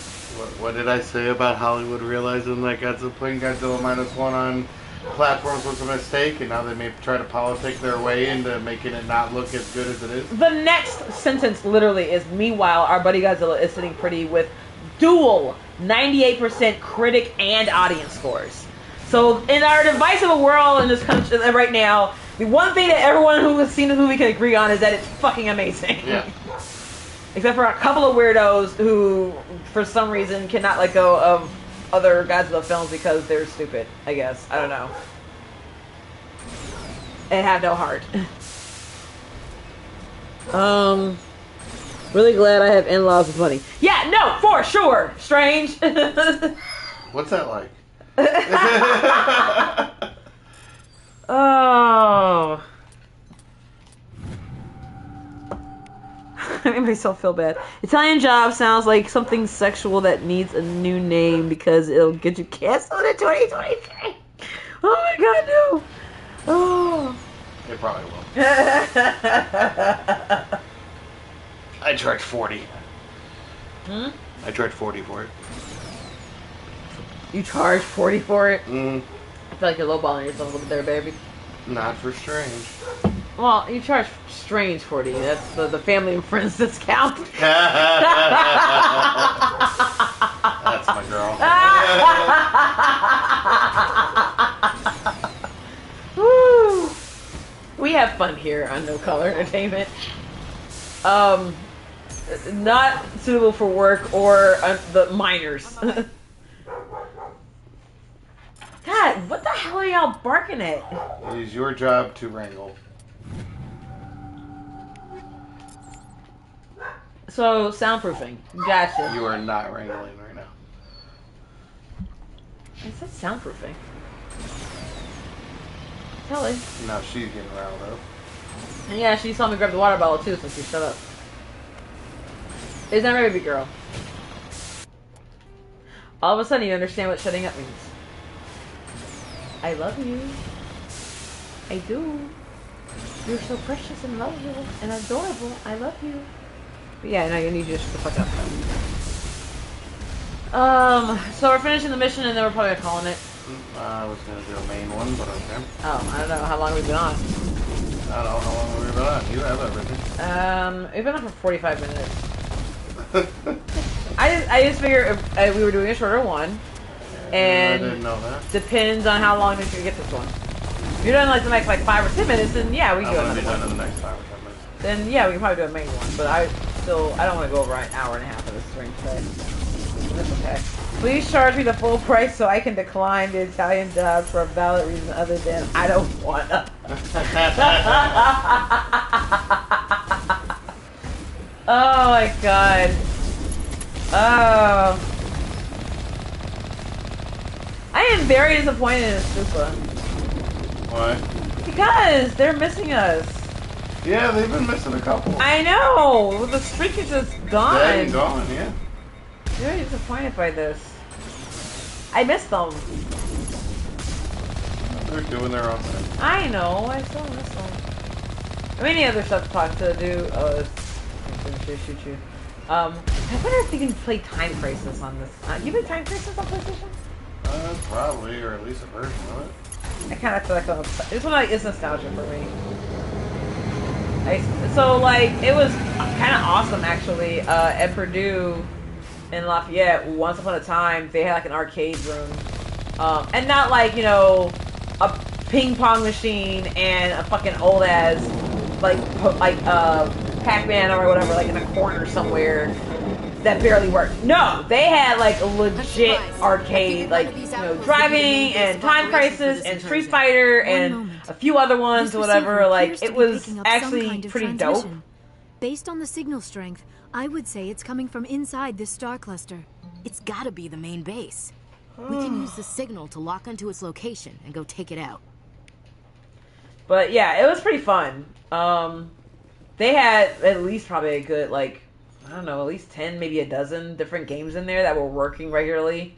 B: What did I say about Hollywood realizing that putting Godzilla minus one on platforms was a mistake, and now they may try to politic their way into making it not look as good as it is?
A: The next sentence literally is, meanwhile, our buddy Godzilla is sitting pretty with dual 98% critic and audience scores. So in our divisive world in this country right now, the one thing that everyone who has seen the movie can agree on is that it's fucking amazing.
B: Yeah.
A: Except for a couple of weirdos who, for some reason, cannot let go of other Godzilla films because they're stupid, I guess. I don't know. And have no heart. Really glad I have in-laws with money. Yeah, no, for sure. Strange.
B: What's that like?
A: Oh. It made myself feel bad. Italian Job sounds like something sexual that needs a new name because it'll get you canceled in 2023. Oh my god, no. Oh.
B: It probably will. I charge 40.
A: Hmm?
B: I charge 40 for it.
A: You charge 40 for it?
B: Mm.
A: I feel like you're lowballing yourself a little bit there, baby.
B: Not for Strange.
A: Well, you charge Strange 40. That's the family and friends discount.
B: That's my girl.
A: Woo! We have fun here on No Color Entertainment. Not suitable for work or the minors. God, what the hell are y'all barking at?
B: It is your job to wrangle.
A: So, soundproofing. Gotcha.
B: You are not wrangling right now.
A: I said soundproofing. Kelly.
B: No, she's getting riled up.
A: And yeah, she saw me grab the water bottle too, so she shut up. Isn't that right, baby girl? All of a sudden you understand what shutting up means. I love you. I do. You're so precious and lovable and adorable. I love you. But yeah, no, you need to just shut the fuck up. So we're finishing the mission and then we're probably calling it.
B: I was going to do a main one, but okay.
A: Oh, I don't know how long we've been on.
B: I don't know how long we've been on. You have everything.
A: We've been on for 45 minutes. I just figured if we were doing a shorter one. And
B: I didn't know that.
A: Depends on how long we can get this one. If you're done like the next 5 or 10 minutes, then yeah, we can do
B: I'm
A: another
B: going to be done
A: one.
B: in the next 5 or 10 minutes.
A: Then yeah, we can probably do a main one. But I don't want to go over an hour and a half of this string today. That's okay. Please charge me the full price so I can decline the Italian Job for a valid reason other than I don't wanna. Oh my god. Oh. I am very disappointed in Stupa.
B: Why?
A: Because they're missing us.
B: Yeah, they've been missing a couple.
A: I know. The streak is just gone.
B: They're gone, yeah.
A: Very disappointed by this. I miss them.
B: They're doing their own thing.
A: I know. I still miss them. Any other stuff to talk to do? Shoot. I wonder if you can play Time Crisis on this. You play Time Crisis on PlayStation?
B: Probably, or at least a version of it.
A: I kind of feel like this one is nostalgia for me. So like it was kind of awesome actually. At Purdue in Lafayette, once upon a time, they had like an arcade room, and not like a ping pong machine and a fucking old ass like Pac-Man or whatever, like in a corner somewhere that barely worked. No, they had like a legit arcade, like driving and Time Crisis and Street Fighter and a few other ones or whatever. Like it was actually pretty dope.
C: Based on the signal strength, I would say it's coming from inside this star cluster. It's gotta be the main base. We can use the signal to lock onto its location and go take it out.
A: But yeah, it was pretty fun. They had at least probably a good, like, I don't know, at least 10, maybe a dozen different games in there that were working regularly.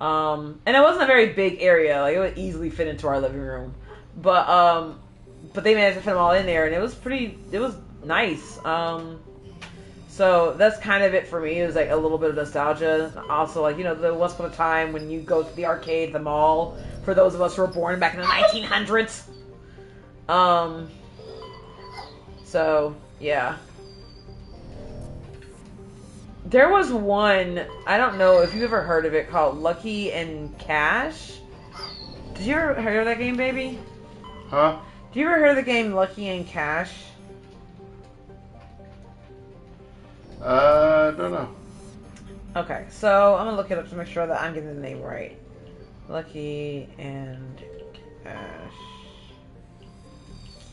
A: And it wasn't a very big area. Like, it would easily fit into our living room. But they managed to fit them all in there, and it was nice. So that's kind of it for me. It was like a little bit of nostalgia. Also, like, you know, the once upon a time when you go to the arcade, the mall, for those of us who were born back in the 1900s. So, yeah. There was one, I don't know if you ever heard of it, called Lucky and Cash. Did you ever hear of that game, baby?
B: Huh?
A: Did you ever hear of the game Lucky and Cash?
B: Don't know.
A: Okay, so I'm gonna look it up to make sure that I'm getting the name right. Lucky and Cash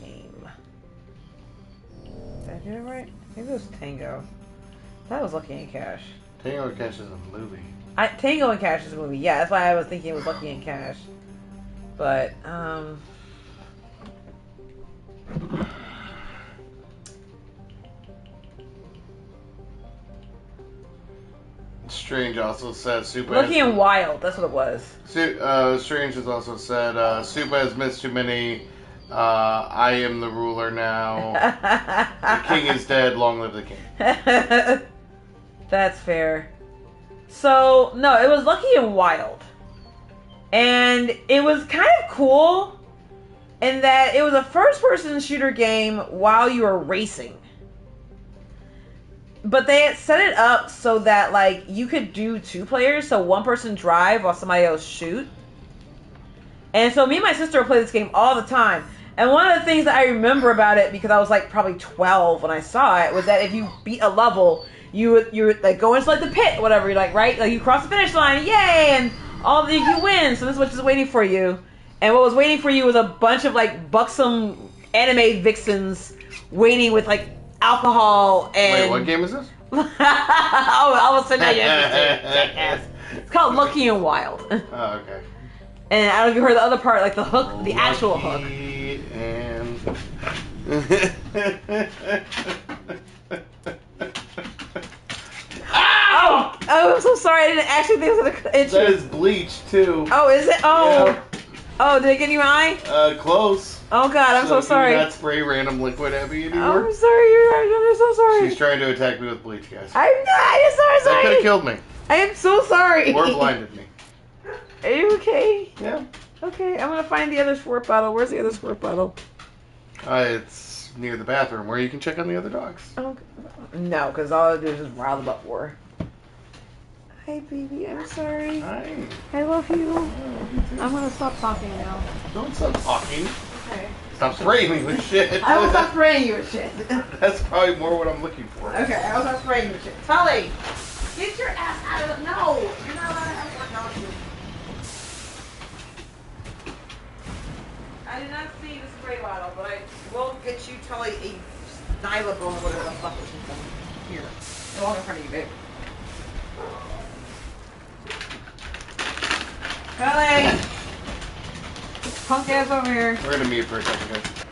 A: game. Did I do it right? Maybe it was Tango. That was Lucky and Cash.
B: Tango and Cash is a movie.
A: Tango and Cash is a movie. Yeah, that's why I was thinking it was Lucky and Cash. But
B: Strange also said Super.
A: Lucky and Wild. That's what it was.
B: Strange has also said Super has missed too many. I am the ruler now. The king is dead. Long live the king.
A: That's fair. So no, it was Lucky and Wild, and it was kind of cool in that it was a first-person shooter game while you were racing. But they had set it up so that, like, you could do 2 players, so one person drive while somebody else shoot. And so me and my sister would play this game all the time. And one of the things that I remember about it, because I was like probably 12 when I saw it, was that if you beat a level, you would like go into like the pit, whatever. You're like, right, like you cross the finish line, yay, and you win. So this is what's just waiting for you. And what was waiting for you was a bunch of like buxom anime vixens waiting with like alcohol and.
B: Wait, what game is this?
A: Oh, I was saying that jackass. It's called Lucky and Wild.
B: Oh, okay.
A: And I don't know if you heard the other part, like the hook, the actual hook.
B: And
A: Oh, I'm so sorry. I didn't actually think it was an itchy.
B: that is Bleach too.
A: Oh, is it? Oh,
B: Yeah.
A: Oh, did it get in your eye?
B: Close.
A: Oh God, I'm so sorry.
B: Do not spray random liquid at me
A: Oh,
B: anymore.
A: I'm sorry. You're right. I'm so sorry.
B: She's trying to attack me with bleach, guys.
A: I'm not. I'm so
B: That could have
A: sorry.
B: killed me.
A: I am so sorry.
B: Or blinded me.
A: Are you okay?
B: Yeah.
A: Okay, I'm gonna find the other squirt bottle. Where's the other squirt bottle?
B: It's near the bathroom where you can check on the other dogs.
A: Oh, no, because all I do is just rile them up for her. Hi, baby. I'm sorry.
B: Hi.
A: I love you.
B: Oh,
A: I'm gonna stop talking now.
B: don't stop talking.
A: Okay.
B: Stop spraying me with shit.
A: I will stop spraying you with shit.
B: That's probably more what I'm looking for.
A: Okay, I will stop spraying you with shit. Tully, get your ass out of the... No! You're not allowed to have one with you. I did not see the spray bottle, but I will get you, Tully, a Nyla bone or whatever the fuck is in front of you. Here. It'll walk in front of you, babe. Tully! Punk ass over here.
B: We're gonna mute for a second, guys.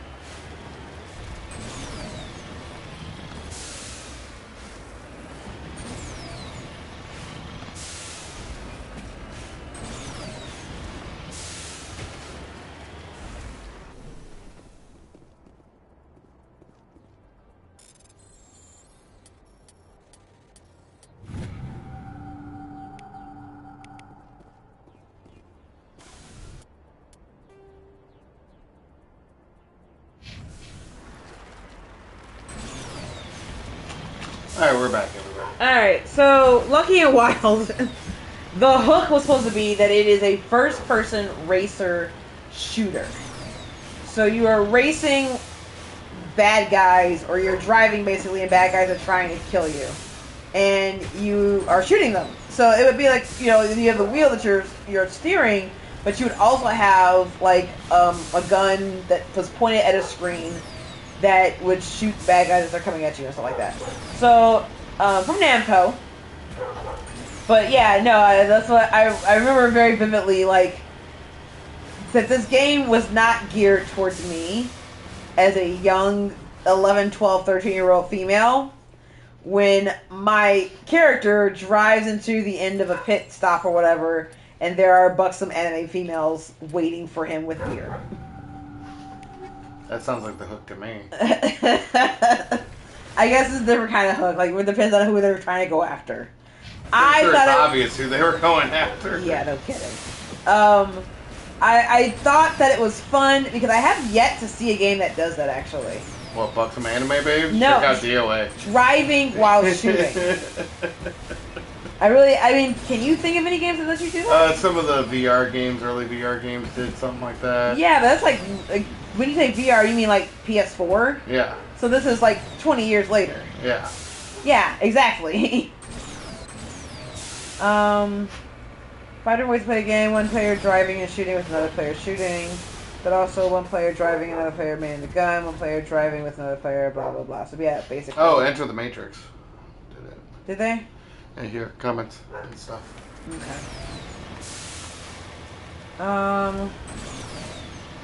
B: Alright, we're back, everybody.
A: Alright, so Lucky and Wild, the hook was supposed to be that it is a first-person racer shooter. So you are racing bad guys, or you're driving basically, and bad guys are trying to kill you. And you are shooting them. So it would be like, you know, you have the wheel that you're steering, but you would also have like a gun that was pointed at a screen that would shoot bad guys as they're coming at you and stuff like that. So from Namco. But yeah, no, that's what I remember very vividly. Like, that this game was not geared towards me as a young 11, 12, 13-year-old female. When my character drives into the end of a pit stop or whatever, and there are buxom anime females waiting for him with beer.
B: That sounds like the hook to me.
A: I guess it's a different kind of hook. Like, it depends on who they're trying to go after.
B: I'm sure it's obvious who they were going after.
A: Yeah, no kidding. I thought that it was fun because I have yet to see a game that does that, actually.
B: What, Buxom Anime Babes?
A: No.
B: Check out DOA.
A: Driving while shooting. I mean, can you think of any games that let you do that?
B: Some of the VR games, early VR games did something like that.
A: Yeah, but that's like when you say VR, you mean like PS4?
B: Yeah.
A: So this is like 20 years later.
B: Yeah.
A: Yeah, exactly. Five ways to play a game: one player driving and shooting with another player shooting, but also one player driving, another player manning the gun, one player driving with another player, blah blah blah. So yeah, basically.
B: Oh, Enter the Matrix did it.
A: Did they?
B: And here, comments and stuff.
A: Okay.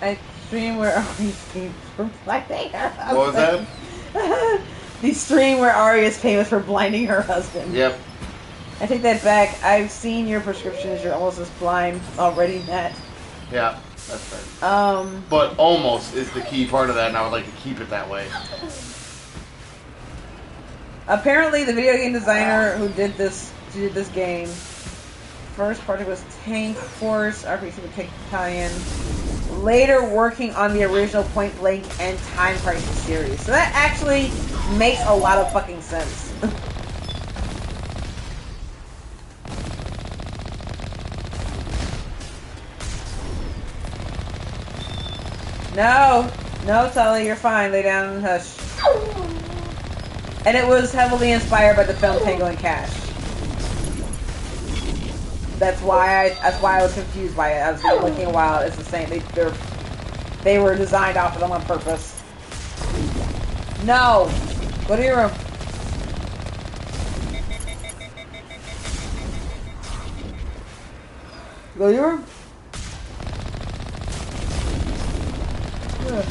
A: A stream where Ari is famous for blinding her husband.
B: What was that?
A: The stream where Ari is famous for blinding her husband.
B: Yep.
A: I take that back. I've seen your prescriptions. You're almost as blind already, Matt.
B: Yeah, that's right. But almost is the key part of that, and I would like to keep it that way.
A: Apparently, the video game designer who did this game, first project was Tank Force, RPG with Tank Battalion. Later, working on the original Point Blank and Time Crisis series. So that actually makes a lot of fucking sense. No, Tully, you're fine. Lay down and hush. And it was heavily inspired by the film Tango and Cash. That's why I was confused by it. I was looking a while. It's the same. They were designed off of them on purpose. No, go to your room. Go to your room. Ugh.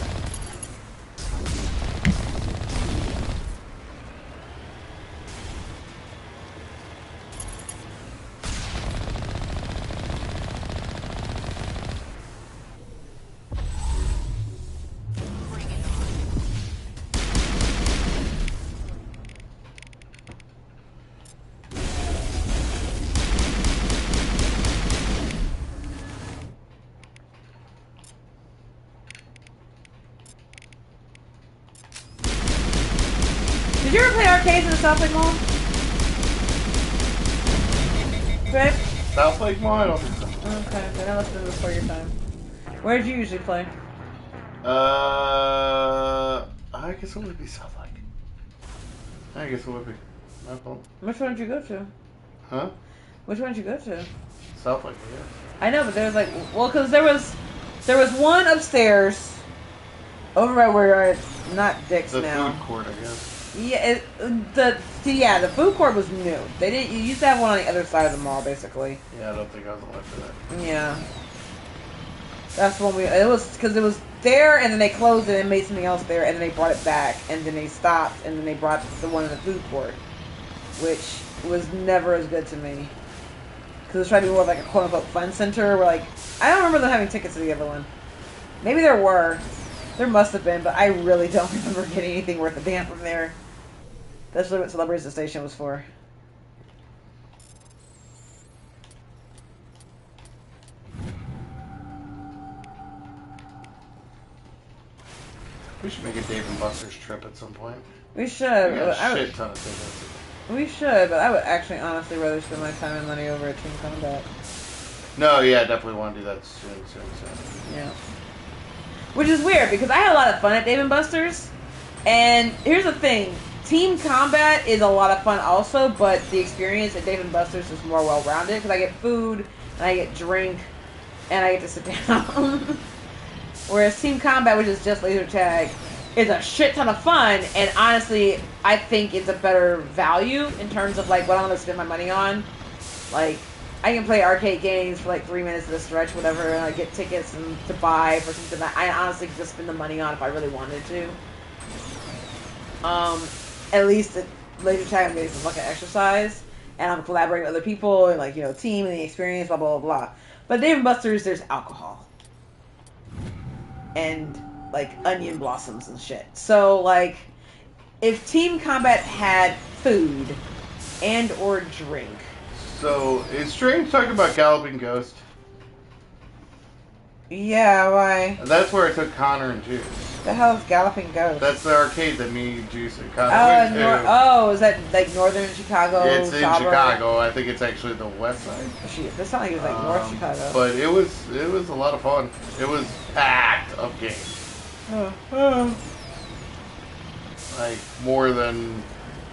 A: Did you ever play arcades in the South Lake Mall? Right?
B: South Lake Mall? I don't think so.
A: Okay, then I must have been before your time. Where did you usually play?
B: I guess it would be South Lake. I guess it would be. My fault.
A: Which one did you go to?
B: Huh?
A: Which one did you go to?
B: South Lake, yeah.
A: I know, but there was like, well, because there was one upstairs, over by where it's not Dick's
B: The
A: now.
B: food court, I guess.
A: Yeah, the food court was new. They didn't. You used to have one on the other side of the mall, basically.
B: Yeah, I don't think I was alive for that.
A: Yeah. That's when it was, because it was there, and then they closed it and made something else there, and then they brought it back, and then they stopped, and then they brought the one in the food court, which was never as good to me. Because it was trying to be more of like a quote-unquote fun center, where like, I don't remember them having tickets to the other one. Maybe there were. There must have been, but I really don't remember getting anything worth a damn from there. That's really what Celebrities the Station was for.
B: We should make a Dave and Buster's trip at some point.
A: We should.
B: We got a shit ton of tickets.
A: We should, but I would actually honestly rather spend my time and money over at Team Combat.
B: No, yeah, I definitely want to do that soon.
A: Yeah. Which is weird, because I had a lot of fun at Dave & Buster's. And here's the thing. Team Combat is a lot of fun also, but the experience at Dave & Buster's is more well-rounded, because I get food, and I get drink, and I get to sit down. Whereas Team Combat, which is just laser tag, is a shit ton of fun, and honestly, I think it's a better value in terms of like what I'm gonna spend my money on. Like, I can play arcade games for like 3 minutes at a stretch, whatever, and I get tickets and to buy for something that I honestly could just spend the money on if I really wanted to. At least at laser tag, I'm getting some fucking exercise, and I'm collaborating with other people, and like, you know, team and the experience, blah, blah, blah, blah. But Dave & Buster's, there's alcohol. And, like, onion blossoms and shit. So, like, if Team Combat had food and or drink.
B: So, is Strange talking about Galloping Ghost?
A: Yeah, why?
B: That's where I took Connor and Juice.
A: The hell is Galloping Ghost?
B: That's the arcade that me, Juice, and Connor went to.
A: Is that like northern Chicago?
B: It's in
A: suburb?
B: Chicago. I think it's actually the west side.
A: Shit, this sounded like it was like North Chicago.
B: But it was a lot of fun. It was packed of games. Like more than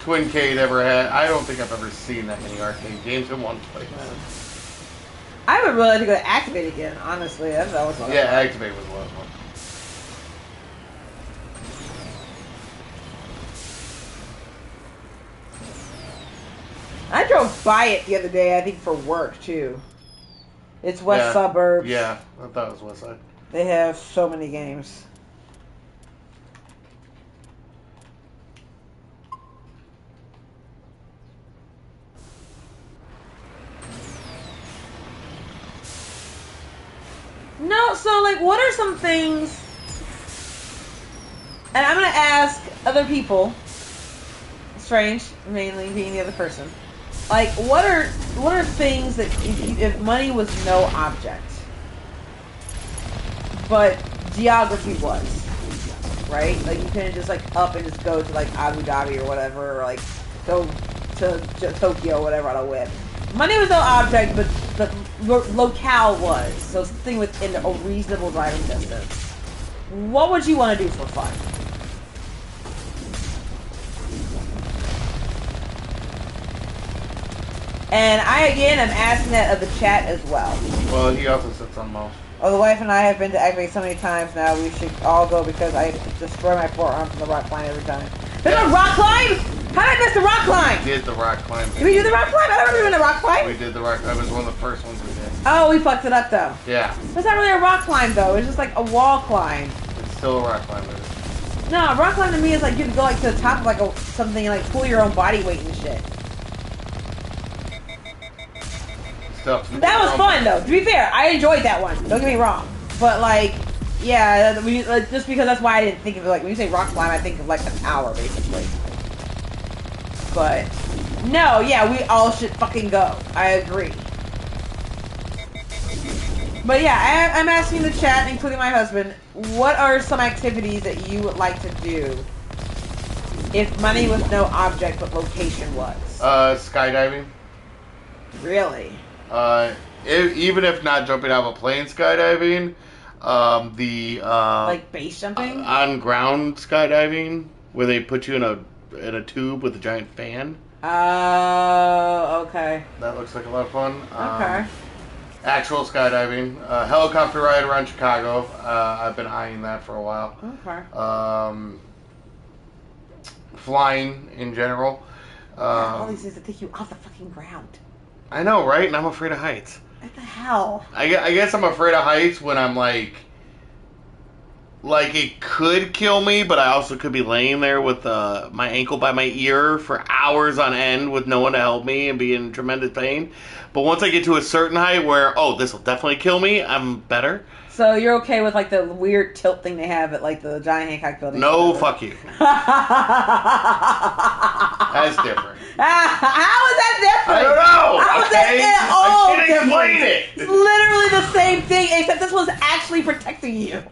B: Twincade ever had. I don't think I've ever seen that many arcade games in one place.
A: I would really like to go to Activate again, honestly. That was fun.
B: Yeah, Activate was a lot of fun.
A: I drove by it the other day, I think for work too. It's West Suburbs.
B: Yeah, I thought it was West Side.
A: They have so many games. No, so like what are some things, and I'm gonna ask other people, Strange mainly being the other person, like what are things that if money was no object but geography was, right? Like you couldn't just like up and just go to like Abu Dhabi or whatever, or like go to Tokyo or whatever on a whip. Money was no object, but the locale was. So something within a reasonable driving distance. What would you want to do for fun? And I, again, am asking that of the chat as well.
B: Well, he also said something else.
A: Oh, the wife and I have been to Activate so many times now, we should all go because I destroy my forearm from the rock climb every time. There's a rock climb? How did I miss the rock climb?
B: We did the rock climb.
A: Did we do the rock climb? I don't remember doing the rock climb.
B: We did the rock climb. It was one of the first ones we did.
A: Oh, we fucked it up though.
B: Yeah.
A: It's not really a rock climb though. It's just like a wall climb.
B: It's still a rock climb.
A: No, a rock climb to me is like you go like to the top of like something and like pull your own body weight and shit. That was fun though. To be fair, I enjoyed that one. Don't get me wrong. But like, yeah, just because that's why I didn't think of it. Like when you say rock climb, I think of like a tower basically. But no, yeah, we all should fucking go. I agree. But yeah, I'm asking the chat, including my husband, what are some activities that you would like to do if money was no object but location was?
B: Skydiving.
A: Really?
B: Even if not jumping out of a plane, skydiving.
A: Like base jumping?
B: On ground skydiving, where they put you in a tube with a giant fan.
A: Oh, okay.
B: That looks like a lot of fun.
A: Okay.
B: Actual skydiving, helicopter ride around Chicago. I've been eyeing that for a while.
A: Okay.
B: Flying in general.
A: All these things that take you off the fucking ground.
B: I know, right? And I'm afraid of heights.
A: What the hell?
B: I guess I'm afraid of heights when I'm like it could kill me, but I also could be laying there with my ankle by my ear for hours on end with no one to help me and be in tremendous pain. But once I get to a certain height where, this will definitely kill me, I'm better.
A: So you're okay with like the weird tilt thing they have at like the Giant Hancock building?
B: No, fuck you. That's different.
A: How is that different?
B: I don't know.
A: How is that at all
B: I can't explain it.
A: It's literally the same thing, except this one's actually protecting you.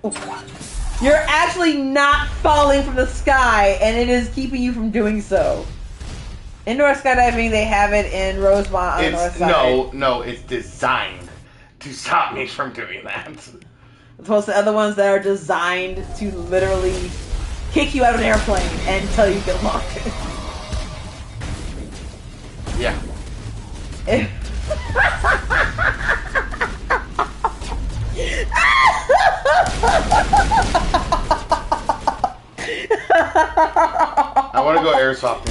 A: You're actually not falling from the sky, and it is keeping you from doing so. Indoor skydiving, they have it in Rosemont on the north side.
B: No, it's designed to stop me from doing that.
A: As opposed to other ones that are designed to literally kick you out of an airplane until you get locked.
B: Yeah. want to go airsoft.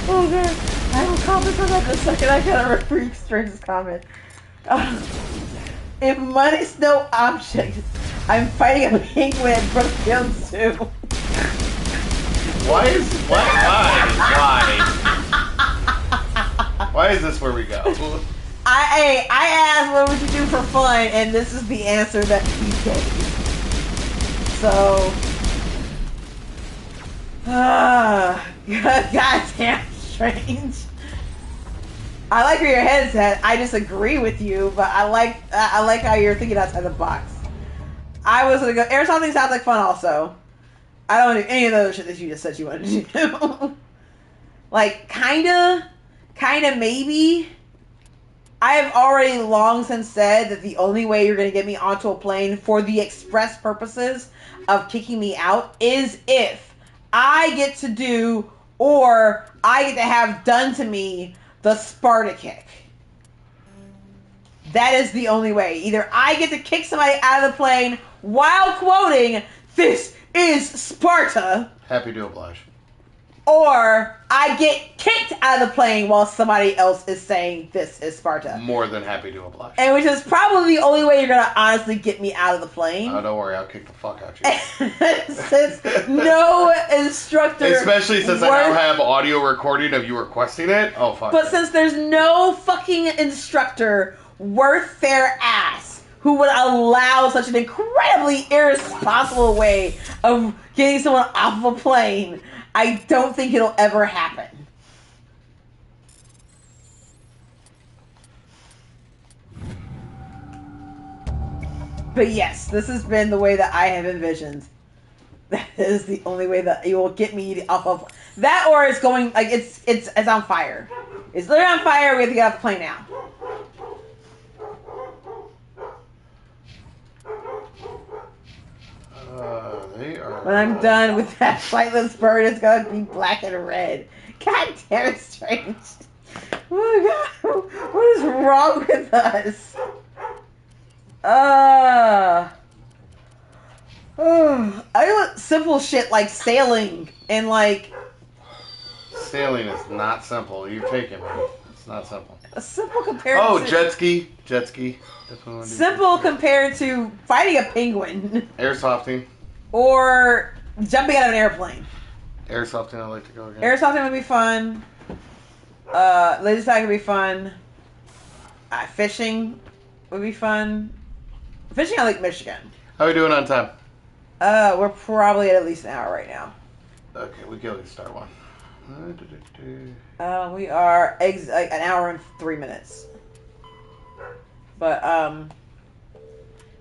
A: Oh god, I will comment on that in a second. I gotta rephrase this comment. If money's no object, I'm fighting a penguin at Brookfield Zoo.
B: Why? Why is this where we go?
A: I asked what would you do for fun, and this is the answer that he gave. So, goddamn strange. I like where your head's at. I disagree with you, but I like how you're thinking outside the box. I was gonna go. Airsoft sounds like fun. Also, I don't want to do any of the other shit that you just said you wanted to do. Like, kinda, maybe. I have already long since said that the only way you're gonna get me onto a plane for the express purposes of kicking me out is if I get to do, or I get to have done to me, the Sparta kick. That is the only way. Either I get to kick somebody out of the plane while quoting, "This is Sparta,"
B: Happy to oblige.
A: or I get kicked out of the plane while somebody else is saying, "This is Sparta."
B: More than happy to oblige.
A: And which is probably the only way you're going to honestly get me out of the plane.
B: Oh, don't worry, I'll kick the fuck out you.
A: Since no instructor...
B: Especially since I now have audio recording of you requesting it. Oh, fuck.
A: But since there's no fucking instructor worth their ass who would allow such an incredibly irresponsible way of getting someone off of a plane, I don't think it'll ever happen. But yes, this has been the way that I have envisioned. That is the only way that you will get me off of that, or it's going like it's on fire. It's literally on fire. We have to get off the plane now.
B: They are.
A: When I'm done with that flightless bird, it's gonna be black and red. God damn it, Strange. Oh my god, what is wrong with us? I want simple shit like sailing and like.
B: Sailing is not simple. You're taking me. It's not simple.
A: A simple compared
B: Oh,
A: to.
B: jet ski. Jet ski.
A: Simple compared to fighting a penguin.
B: Airsofting.
A: Or jumping out of an airplane.
B: Airsofting, I'd like to go again.
A: Airsofting would be fun. Laser tag would be fun. Fishing would be fun. Fishing on Lake Michigan.
B: How are we doing on time?
A: We're probably at least an hour right now.
B: Okay, we can at least start one.
A: We are like an hour and 3 minutes. But,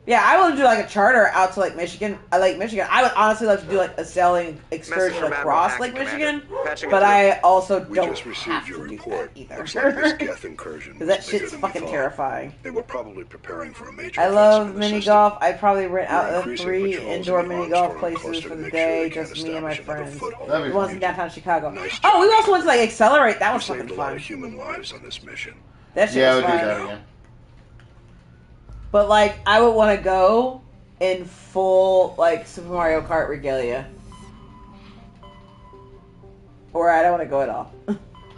A: yeah, I would do like a charter out to Lake Michigan. I would honestly love to do like a sailing excursion across Lake Michigan, but I also don't have to do that either. Because that shit's fucking terrifying.
D: They were probably preparing for a major.
A: I love mini golf. I'd probably rent out the 3 indoor mini golf places for the day, just me and my friends. The ones in downtown Chicago. Oh, we also went to like Accelerate. That was fucking fun.
D: Human lives on this mission.
A: That shit
B: Yeah, I
A: was
B: would do
A: fun.
B: that again.
A: But, like, I would want to go in full, like, Super Mario Kart regalia. Or I don't want to go at all.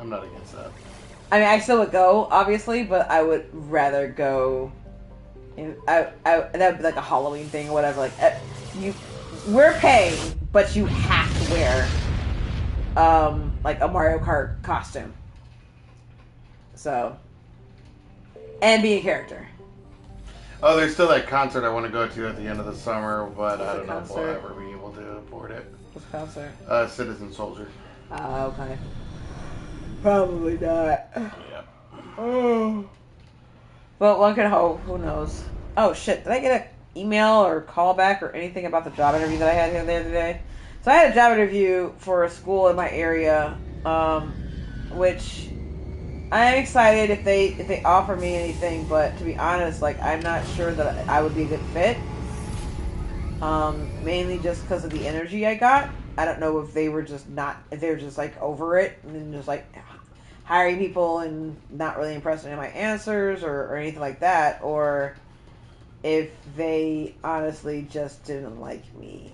B: I'm not against that.
A: I mean, I still would go, obviously, but I would rather go... that would be like a Halloween thing or whatever. Like, we're paying, but you have to wear, like, a Mario Kart costume. So... And be a character.
B: Oh, there's still that concert I want to go to at the end of the summer, but I don't know if we'll
A: concert?
B: ever be able to afford it.
A: What's the concert?
B: Citizen Soldier.
A: Okay. Probably not.
B: Yeah.
A: Oh. Well, one can hope. Who knows? Oh, shit. Did I get an email or call back or anything about the job interview that I had the other day? So I had a job interview for a school in my area, which... I'm excited if they offer me anything, but to be honest, like, I'm not sure that I would be a good fit. Mainly just because of the energy I got. I don't know if they were just like over it and just like hiring people and not really impressed with my answers or anything like that, or if they honestly just didn't like me.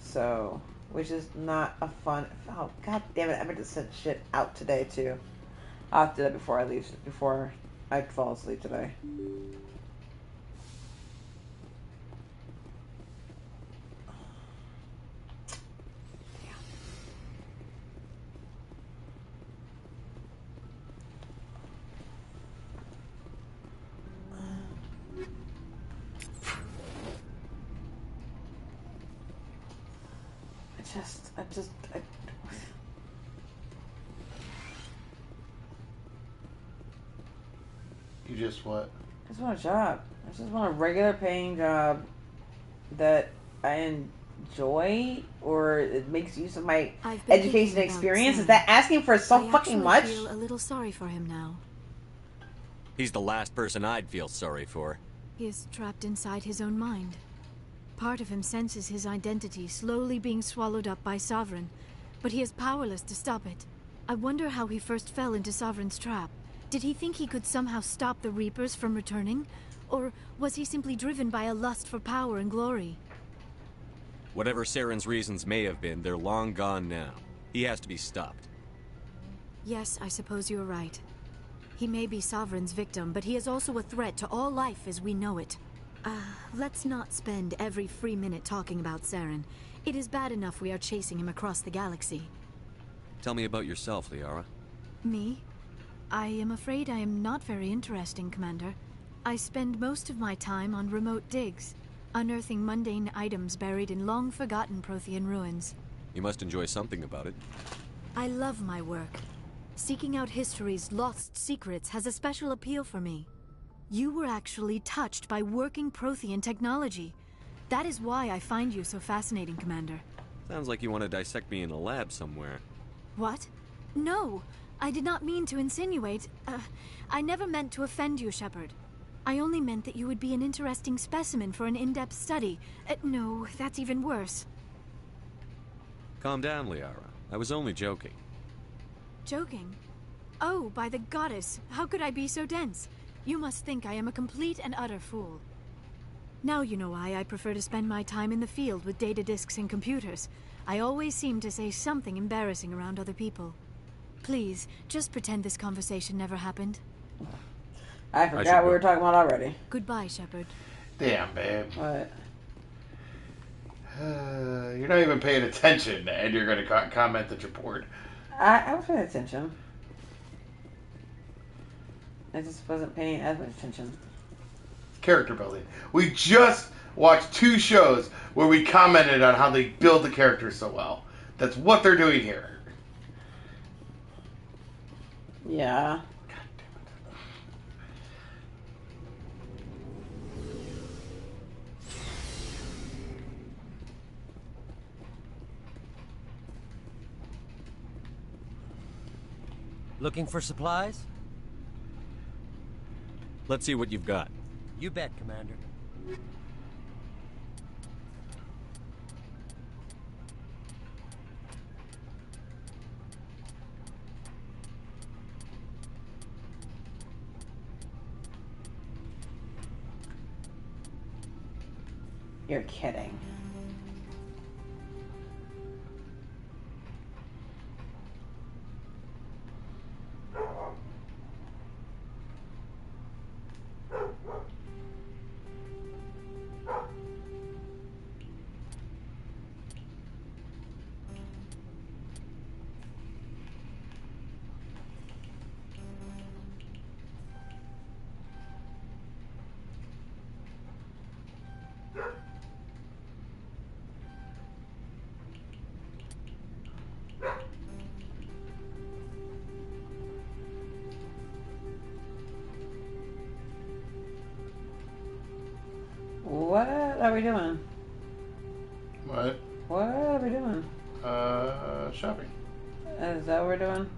A: So, which is not a fun. Oh, god damn it! I meant to send shit out today too. I'll have to do that before I leave. Before I fall asleep today. I
B: You just what?
A: just want a job. I just want a regular paying job that I enjoy, or it makes use of my
C: I've been
A: education
C: thinking
A: and
C: about
A: experience. Is
C: Sam.
A: that asking for so
C: I
A: fucking
C: actually
A: much?
C: feel a little sorry for him now.
E: He's the last person I'd feel sorry for.
C: He is trapped inside his own mind. Part of him senses his identity slowly being swallowed up by Sovereign, but he is powerless to stop it. I wonder how he first fell into Sovereign's trap. Did he think he could somehow stop the Reapers from returning? Or was he simply driven by a lust for power and glory?
E: Whatever Saren's reasons may have been, they're long gone now. He has to be stopped.
C: Yes, I suppose you're right. He may be Sovereign's victim, but he is also a threat to all life as we know it. Let's not spend every free minute talking about Saren. It is bad enough we are chasing him across the galaxy.
E: Tell me about yourself, Liara.
C: Me? I am afraid I am not very interesting, Commander. I spend most of my time on remote digs, unearthing mundane items buried in long-forgotten Prothean ruins.
E: You must enjoy something about it.
C: I love my work. Seeking out history's lost secrets has a special appeal for me. You were actually touched by working Prothean technology. That is why I find you so fascinating, Commander.
E: Sounds like you want to dissect me in a lab somewhere.
C: What? No, I did not mean to insinuate. I never meant to offend you, Shepard. I only meant that you would be an interesting specimen for an in-depth study. No, that's even worse.
E: Calm down, Liara. I was only joking.
C: Joking? Oh, by the goddess, how could I be so dense? You must think I am a complete and utter fool. Now you know why I prefer to spend my time in the field with data disks and computers. I always seem to say something embarrassing around other people. Please, just pretend this conversation never happened.
A: I forgot we were talking about already.
C: Goodbye, Shepard.
B: Damn, babe.
A: What?
B: You're not even paying attention, and you're going to comment that you're bored.
A: I was paying attention. I just wasn't paying as much attention.
B: Character building. We just watched 2 shows where we commented on how they build the characters so well. That's what they're doing here.
A: Yeah.
F: Looking for supplies?
E: Let's see what you've got.
F: You bet, Commander.
A: You're kidding. What are we doing?
B: What?
A: What are we doing?
B: Shopping.
A: Is that what we're doing?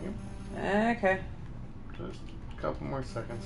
B: Yep.
A: Okay.
B: Just a couple more seconds.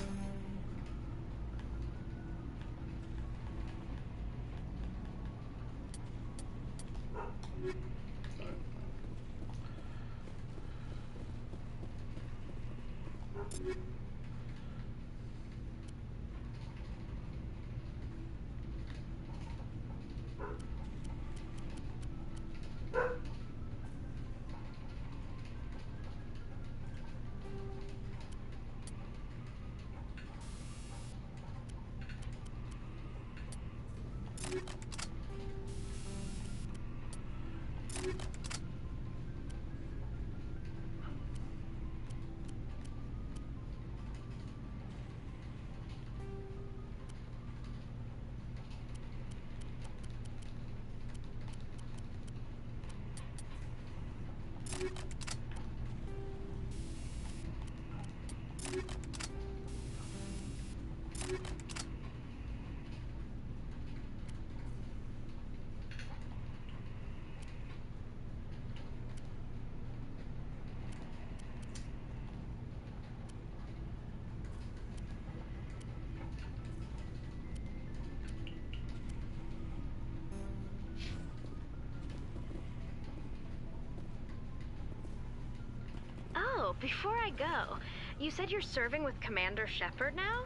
G: Oh, before I go, you said you're serving with Commander Shepard now?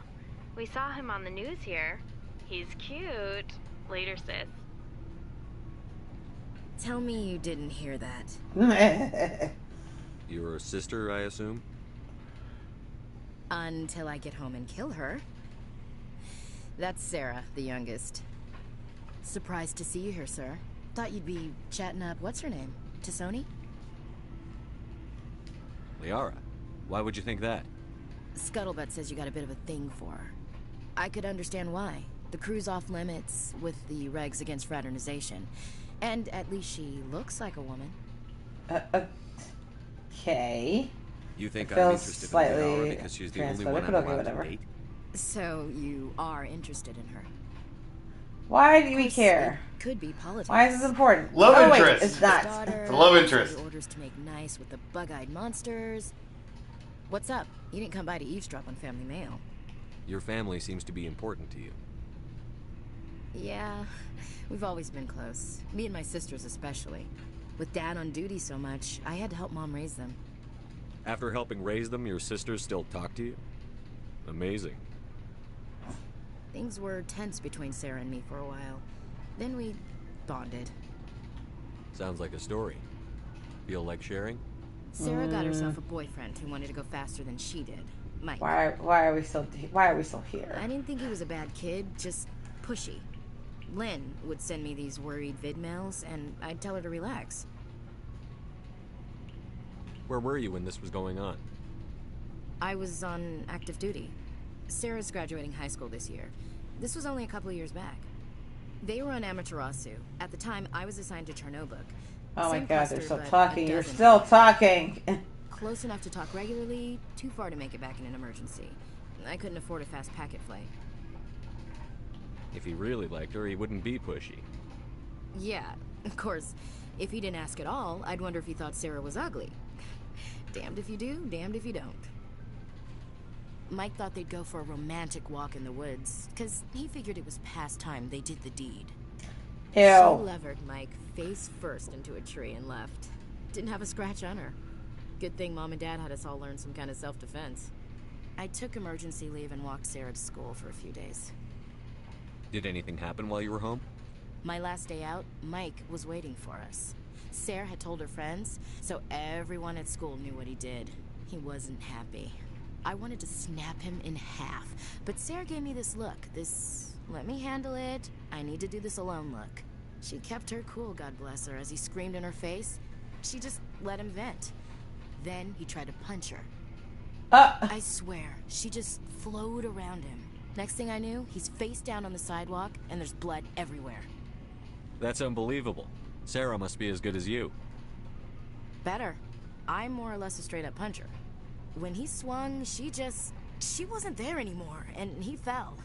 G: We saw him on the news here. He's cute. Later, sis.
H: Tell me you didn't hear that.
E: Your sister, I assume?
H: Until I get home and kill her. That's Sarah, the youngest. Surprised to see you here, sir. Thought you'd be chatting up, what's her name? T'Soni?
E: Liara. Why would you think that?
H: Scuttlebutt says you got a bit of a thing for her. I could understand why. The crew's off limits with the regs against fraternization. And at least she looks like a woman.
A: Okay.
E: You think
A: It
E: I'm
A: feels
E: interested in
A: slightly
E: Liara because she's the only
A: transphobic,
E: one I'm
A: but okay,
E: allowed
A: whatever.
E: to date?
H: So you are interested in her.
A: Why do
H: Of
A: we
H: course,
A: care?
H: it could be politics.
A: Why is this important?
B: Love
A: oh, wait,
B: interest.
A: it's not.
H: Daughter,
B: It's a love interest.
H: Orders to make nice with the bug-eyed monsters. What's up? You didn't come by to eavesdrop on family mail.
E: Your family seems to be important to you.
H: Yeah, we've always been close. Me and my sisters especially. With Dad on duty so much, I had to help Mom raise them.
E: After helping raise them, your sisters still talk to you? Amazing.
H: Things were tense between Sarah and me for a while. Then we bonded.
E: Sounds like a story. Feel like sharing?
H: Sarah got herself a boyfriend who wanted to go faster than she did. Mike.
A: Why are we still here?
H: I didn't think he was a bad kid, just pushy. Lynn would send me these worried vid mails, and I'd tell her to relax.
E: Where were you when this was going on?
H: I was on active duty. Sarah's graduating high school this year. This was only a couple of years back. They were on Amaterasu. At the time, I was assigned to Chernobog.
A: Oh my
H: Same
A: god,
H: cluster,
A: they're still
H: but
A: talking.
H: a
A: You're
H: dozen
A: still
H: of them.
A: talking.
H: Close enough to talk regularly, too far to make it back in an emergency. I couldn't afford a fast packet flight.
E: If he really liked her, he wouldn't be pushy.
H: Yeah, of course. If he didn't ask at all, I'd wonder if he thought Sarah was ugly. Damned if you do, damned if you don't. Mike thought they'd go for a romantic walk in the woods, because he figured it was past time they did the deed. She
A: Ew.
H: levered Mike face first into a tree and left. Didn't have a scratch on her. Good thing Mom and Dad had us all learn some kind of self-defense. I took emergency leave and walked Sarah to school for a few days.
E: Did anything happen while you were home?
H: My last day out, Mike was waiting for us. Sarah had told her friends, so everyone at school knew what he did. He wasn't happy. I wanted to snap him in half, but Sarah gave me this look, this let me handle it, I need to do this alone look. She kept her cool, God bless her, as he screamed in her face. She just let him vent. Then he tried to punch her. I swear, she just flowed around him. Next thing I knew, he's face down on the sidewalk, and there's blood everywhere.
E: That's unbelievable. Sarah must be as good as you.
H: Better. I'm more or less a straight-up puncher. When he swung, she wasn't there anymore, and he fell.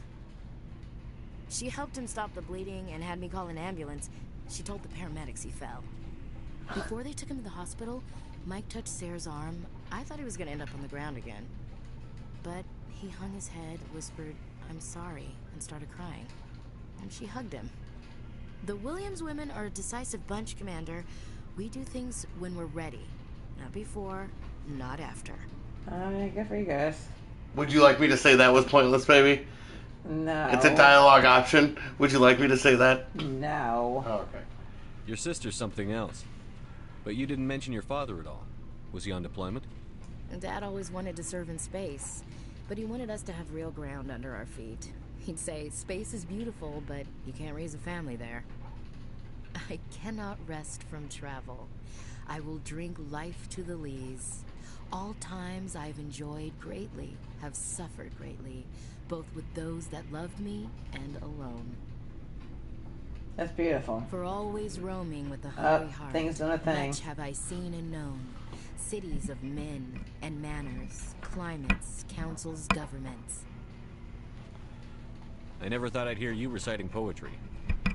H: She helped him stop the bleeding and had me call an ambulance. She told the paramedics he fell. Before they took him to the hospital, Mike touched Sarah's arm. I thought he was gonna end up on the ground again. But he hung his head, whispered, "I'm sorry," and started crying. And she hugged him. The Williams women are a decisive bunch, Commander. We do things when we're ready. Not before, not after.
A: Good for you guys.
B: Would you like me to say that was pointless, baby?
A: No.
B: It's a dialogue option. Would you like me to say that?
A: No.
B: Oh, okay.
E: Your sister's something else. But you didn't mention your father at all. Was he on deployment?
H: Dad always wanted to serve in space, but he wanted us to have real ground under our feet. He'd say, space is beautiful, but you can't raise a family there. I cannot rest from travel. I will drink life to the lees. All times I've enjoyed greatly, have suffered greatly, both with those that loved me and alone.
A: That's beautiful.
H: For always roaming with a hungry heart.
A: Things doing a thing.
H: Much have I seen and known. cities of men and manners, climates, councils, governments.
E: I never thought I'd hear you reciting poetry.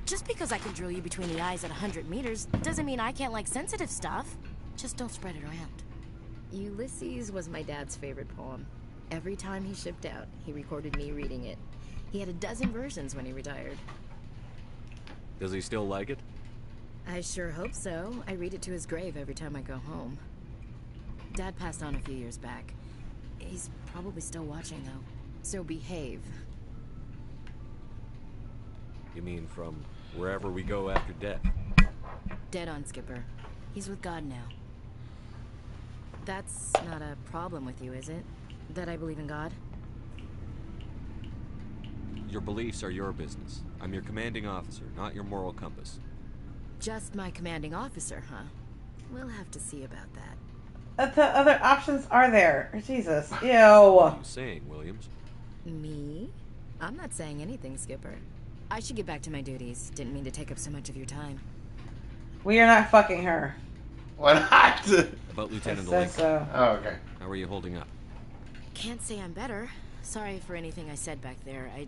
H: Just because I can drill you between the eyes at 100 meters doesn't mean I can't like sensitive stuff. Just don't spread it around. Ulysses was my dad's favorite poem. Every time he shipped out, he recorded me reading it. He had a dozen versions when he retired.
E: Does he still like it?
H: I sure hope so. I read it to his grave every time I go home. Dad passed on a few years back. He's probably still watching, though. So behave.
E: You mean from wherever we go after death?
H: Dead on, Skipper. He's with God now. That's not a problem with you, is it? That I believe in God?
E: Your beliefs are your business. I'm your commanding officer, not your moral compass.
H: Just my commanding officer, huh? We'll have to see about that.
A: What the other options are there? Jesus. Ew.
E: What are you saying, Williams?
H: Me? I'm not saying anything, Skipper. I should get back to my duties. Didn't mean to take up so much of your time.
A: We are not fucking her.
B: Why not?
E: About Lieutenant
A: Says
E: Alinka.
A: so.
B: Oh, okay.
E: How are you holding up?
H: Can't say I'm better. Sorry for anything I said back there. I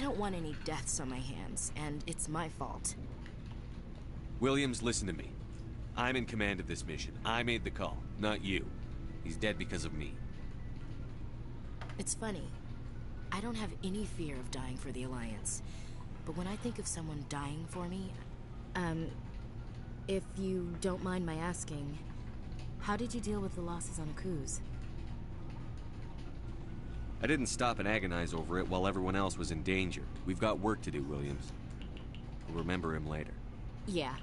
H: don't want any deaths on my hands, and it's my fault.
E: Williams, listen to me. I'm in command of this mission. I made the call, not you. He's dead because of me.
H: It's funny. I don't have any fear of dying for the Alliance. But when I think of someone dying for me, if you don't mind my asking, how did you deal with the losses on Akuz?
E: I didn't stop and agonize over it while everyone else was in danger. We've got work to do, Williams. We'll remember him later.
H: Yeah.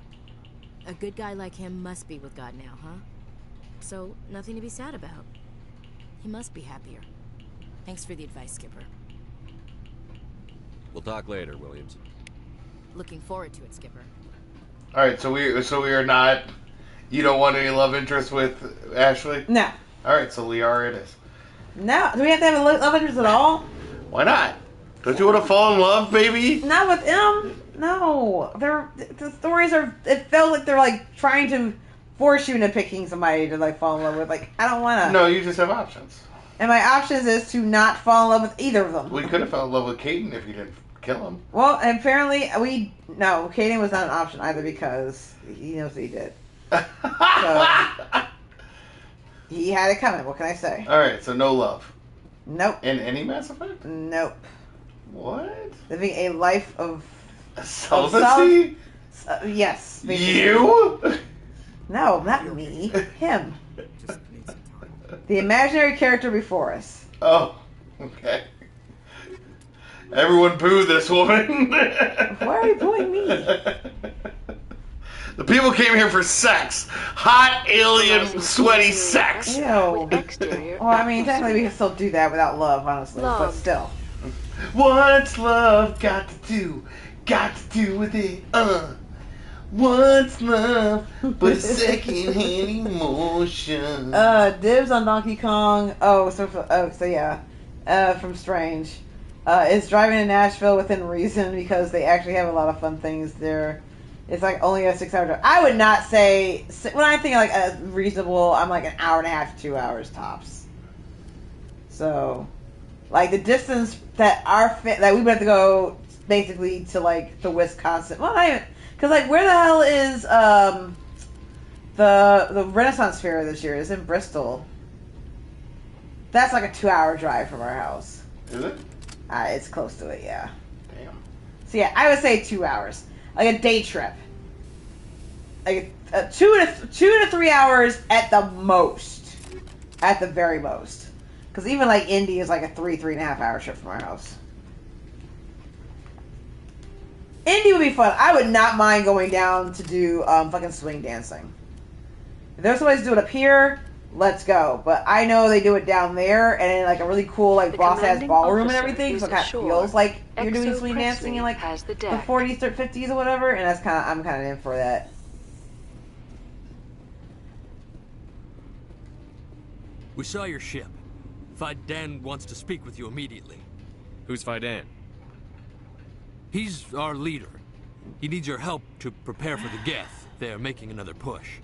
H: A good guy like him must be with God now, huh? So, nothing to be sad about. He must be happier. Thanks for the advice, Skipper.
E: We'll talk later, Williams.
H: Looking forward to it, Skipper.
B: All right, so we are not. You don't want any love interest with Ashley?
A: No.
B: All right, so Liara it is.
A: No. Do we have to have a love interest at all?
B: Why not? Don't you want to fall in love, baby?
A: Not with him. No. The stories are. It felt like they're like trying to force you into picking somebody to like fall in love with. Like I don't want to.
B: No, you just have options.
A: And my options is to not fall in love with either of them.
B: We could have fell in love with Caden if you didn't kill him.
A: Well, apparently Caden was not an option either because he knows what he did. So he had it coming. What can I say?
B: All right, so no love.
A: Nope.
B: In any Mass Effect?
A: Nope.
B: What?
A: Living a life of
B: Celibacy?
A: yes. Basically.
B: You?
A: No, not me. Him. The imaginary character before us.
B: Oh, okay. Everyone boo this woman.
A: Why are you booing me?
B: The people came here for sex. Hot, alien, sweaty sex.
A: Ew.
I: Exterior.
A: Well, I mean, technically we can still do that without love, honestly. But
I: Love.
A: still.
B: What's love got to do? Got to do with it, What's love but a second-hand emotion?
A: Dibs on Donkey Kong. From Strange. Is driving to Nashville within reason because they actually have a lot of fun things there. It's like only a 6-hour drive. I would not say, when I think like a reasonable, I'm like an hour and a half to 2 hours tops. So, like the distance that that we would have to go basically to like the Wisconsin. Well, not even. Because, like, where the hell is the Renaissance Fair this year? It's in Bristol. That's like a 2-hour drive from our house.
B: Is it?
A: It's close to it, yeah.
B: Damn.
A: So, yeah, I would say 2 hours. Like a day trip. Like 2 to 3 hours at the most. At the very most. Because even, like, Indy is like a 3.5 hour trip from our house. Indy would be fun. I would not mind going down to do fucking swing dancing. If there's somebody to do it up here, let's go. But I know they do it down there and in like a really cool like boss ass ballroom and everything, so it kind of feels like you're doing swing dancing in like the 40s or 50s or whatever. And I'm kind of in for that.
J: We saw your ship. Fidan wants to speak with you immediately.
E: Who's Fidan?
J: He's our leader. He needs your help to prepare for the Geth. They're making another push.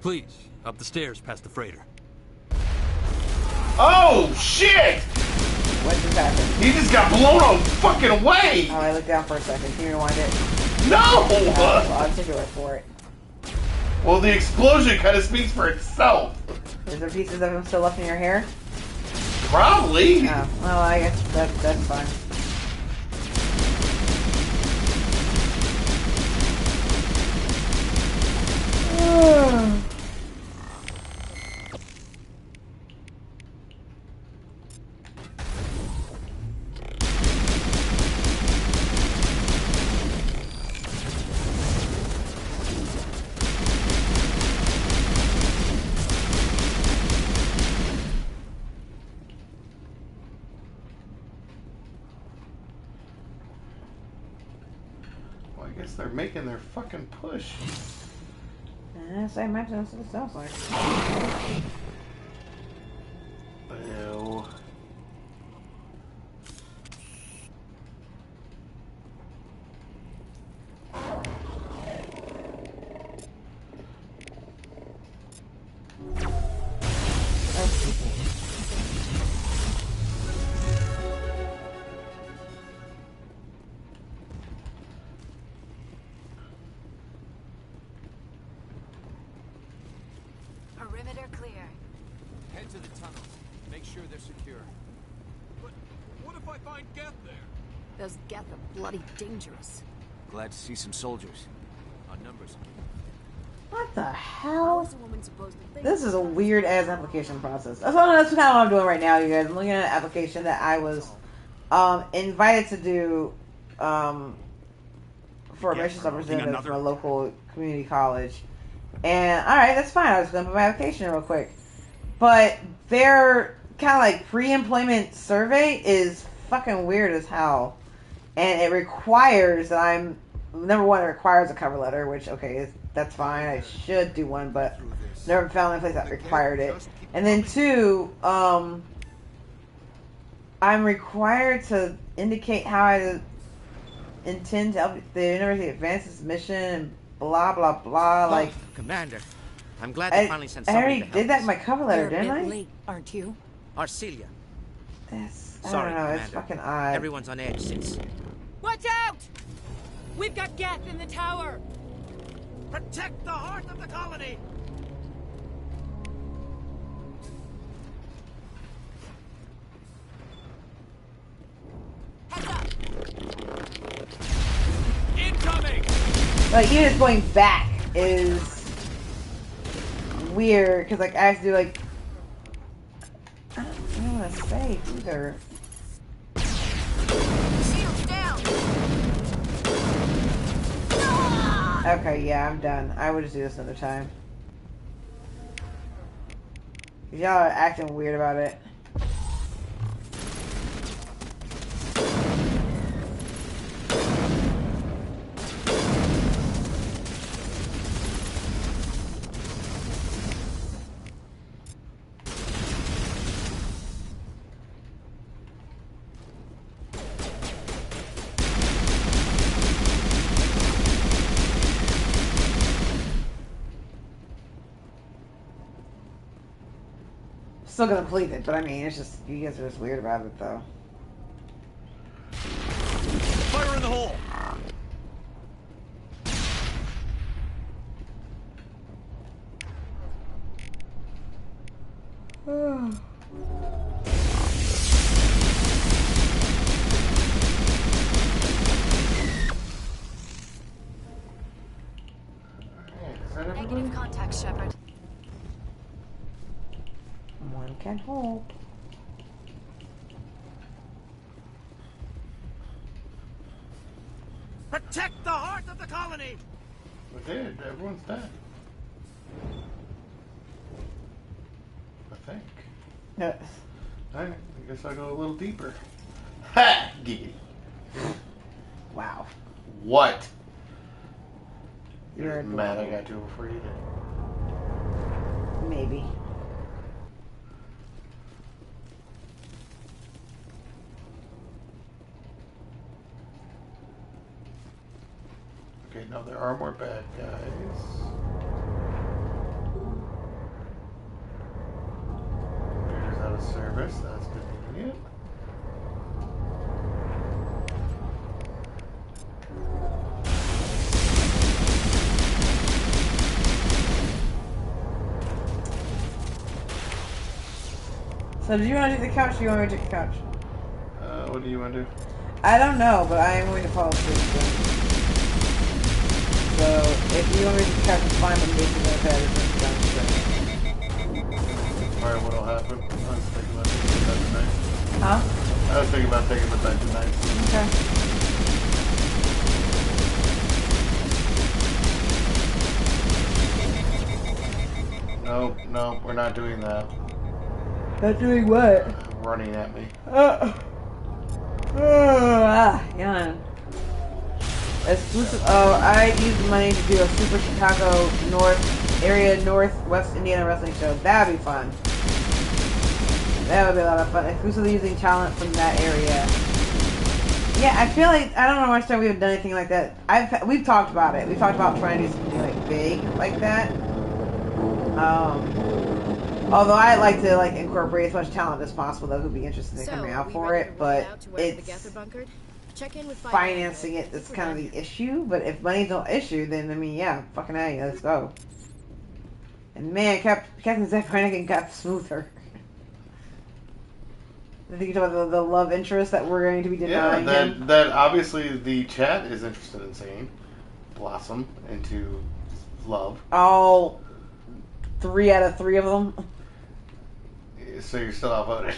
J: Please, up the stairs past the freighter.
B: Oh, shit!
A: What just happened?
B: He just got blown on fucking away!
A: Oh, I looked down for a second. Can you rewind it?
B: No!
A: Well, I'll take your word for it.
B: Well, the explosion kind of speaks for itself.
A: Is there pieces of him still left in your hair?
B: Probably.
A: Oh, well, I guess that's fine.
B: Well, I guess they're making their fucking push.
A: Yes, I imagine that's what it sounds like.
B: Ew.
H: Perimeter clear.
E: Head to the tunnels. Make sure they're secure.
J: But what if I find Geth there?
H: Those Geth are bloody dangerous.
E: Glad to see some soldiers. Our numbers.
A: What the
H: How
A: hell?
H: is a woman supposed to think?
A: This is a weird ass application process. That's kind of what I'm doing right now, you guys. I'm looking at an application that I was invited to do for admissions representative for a local community college. And alright, that's fine. I was going to put my application in real quick. But their kind of like pre-employment survey is fucking weird as hell. And it requires that I'm, number one, it requires a cover letter, which, okay, that's fine. I should do one, but never found any place that required it. And then two, I'm required to indicate how I intend to help the university advance its mission and blah, blah, blah. Like,
I: Commander, I'm glad they finally sent
A: I
I: somebody
A: already
I: to help
A: did that
I: us.
A: in my cover letter,
H: You're a
A: didn't
H: bit
A: I?
H: late, aren't you?
I: Arcelia,
A: I
I: sorry,
A: don't know, it's
I: Commander.
A: fucking odd.
I: Everyone's on edge since...
K: Watch out! We've got Geth in the tower!
I: Protect the heart of the colony!
K: Heads up!
J: Incoming!
A: Like, even just going back is weird, because, like, I have to do, like, I don't know what to say, either.
H: Shields down!
A: Okay, yeah, I'm done. I would just do this another time. Y'all are acting weird about it. Still gonna complete it, but I mean, it's just, you guys are just weird about it, though.
J: Fire in the hole!
H: Negative contact, Shepard.
A: One can hope.
I: Protect the heart of the colony!
B: We did. Everyone's dead. I think.
A: Yes.
B: Alright, I guess I'll go a little deeper. Ha! Giggity.
A: Wow.
B: What?
A: You're
B: mad I got to it before you did.
A: Maybe.
B: Okay, no, there are more bad guys. nervous. That's convenient.
A: So do you want to take the couch or do you want me to take the couch?
B: What do you want to do?
A: I don't know, but I am going to fall asleep soon. So if you want me to take the couch, it's fine, but basically going to pay everything down the
B: Alright, what'll happen? I was thinking about taking the bed tonight.
A: Huh?
B: I was thinking about taking the bed tonight.
A: Okay.
B: No, we're not doing that.
A: Not doing what?
B: Running at me.
A: Yawn. Exclusive. Oh, I used the money to do a Super Chicago Northwest Indiana wrestling show. That'd be fun. That would be a lot of fun. Exclusively using talent from that area. Yeah, I feel like I don't know how much time we've done anything like that. We've talked about it. We've talked about trying to do something like big like that. Although I like to incorporate as much talent as possible that would be interested in coming out for it, but it's financing it that's kind of the issue. But if money's no issue, then I mean, yeah, fucking A, let's go. And man, Captain Zack Brannigan got smoother. I think you're talking about the love interest that we're going to be denying him.
B: That obviously the chat is interested in seeing blossom into love.
A: All 3 out of 3 of them.
B: So you're still outvoted.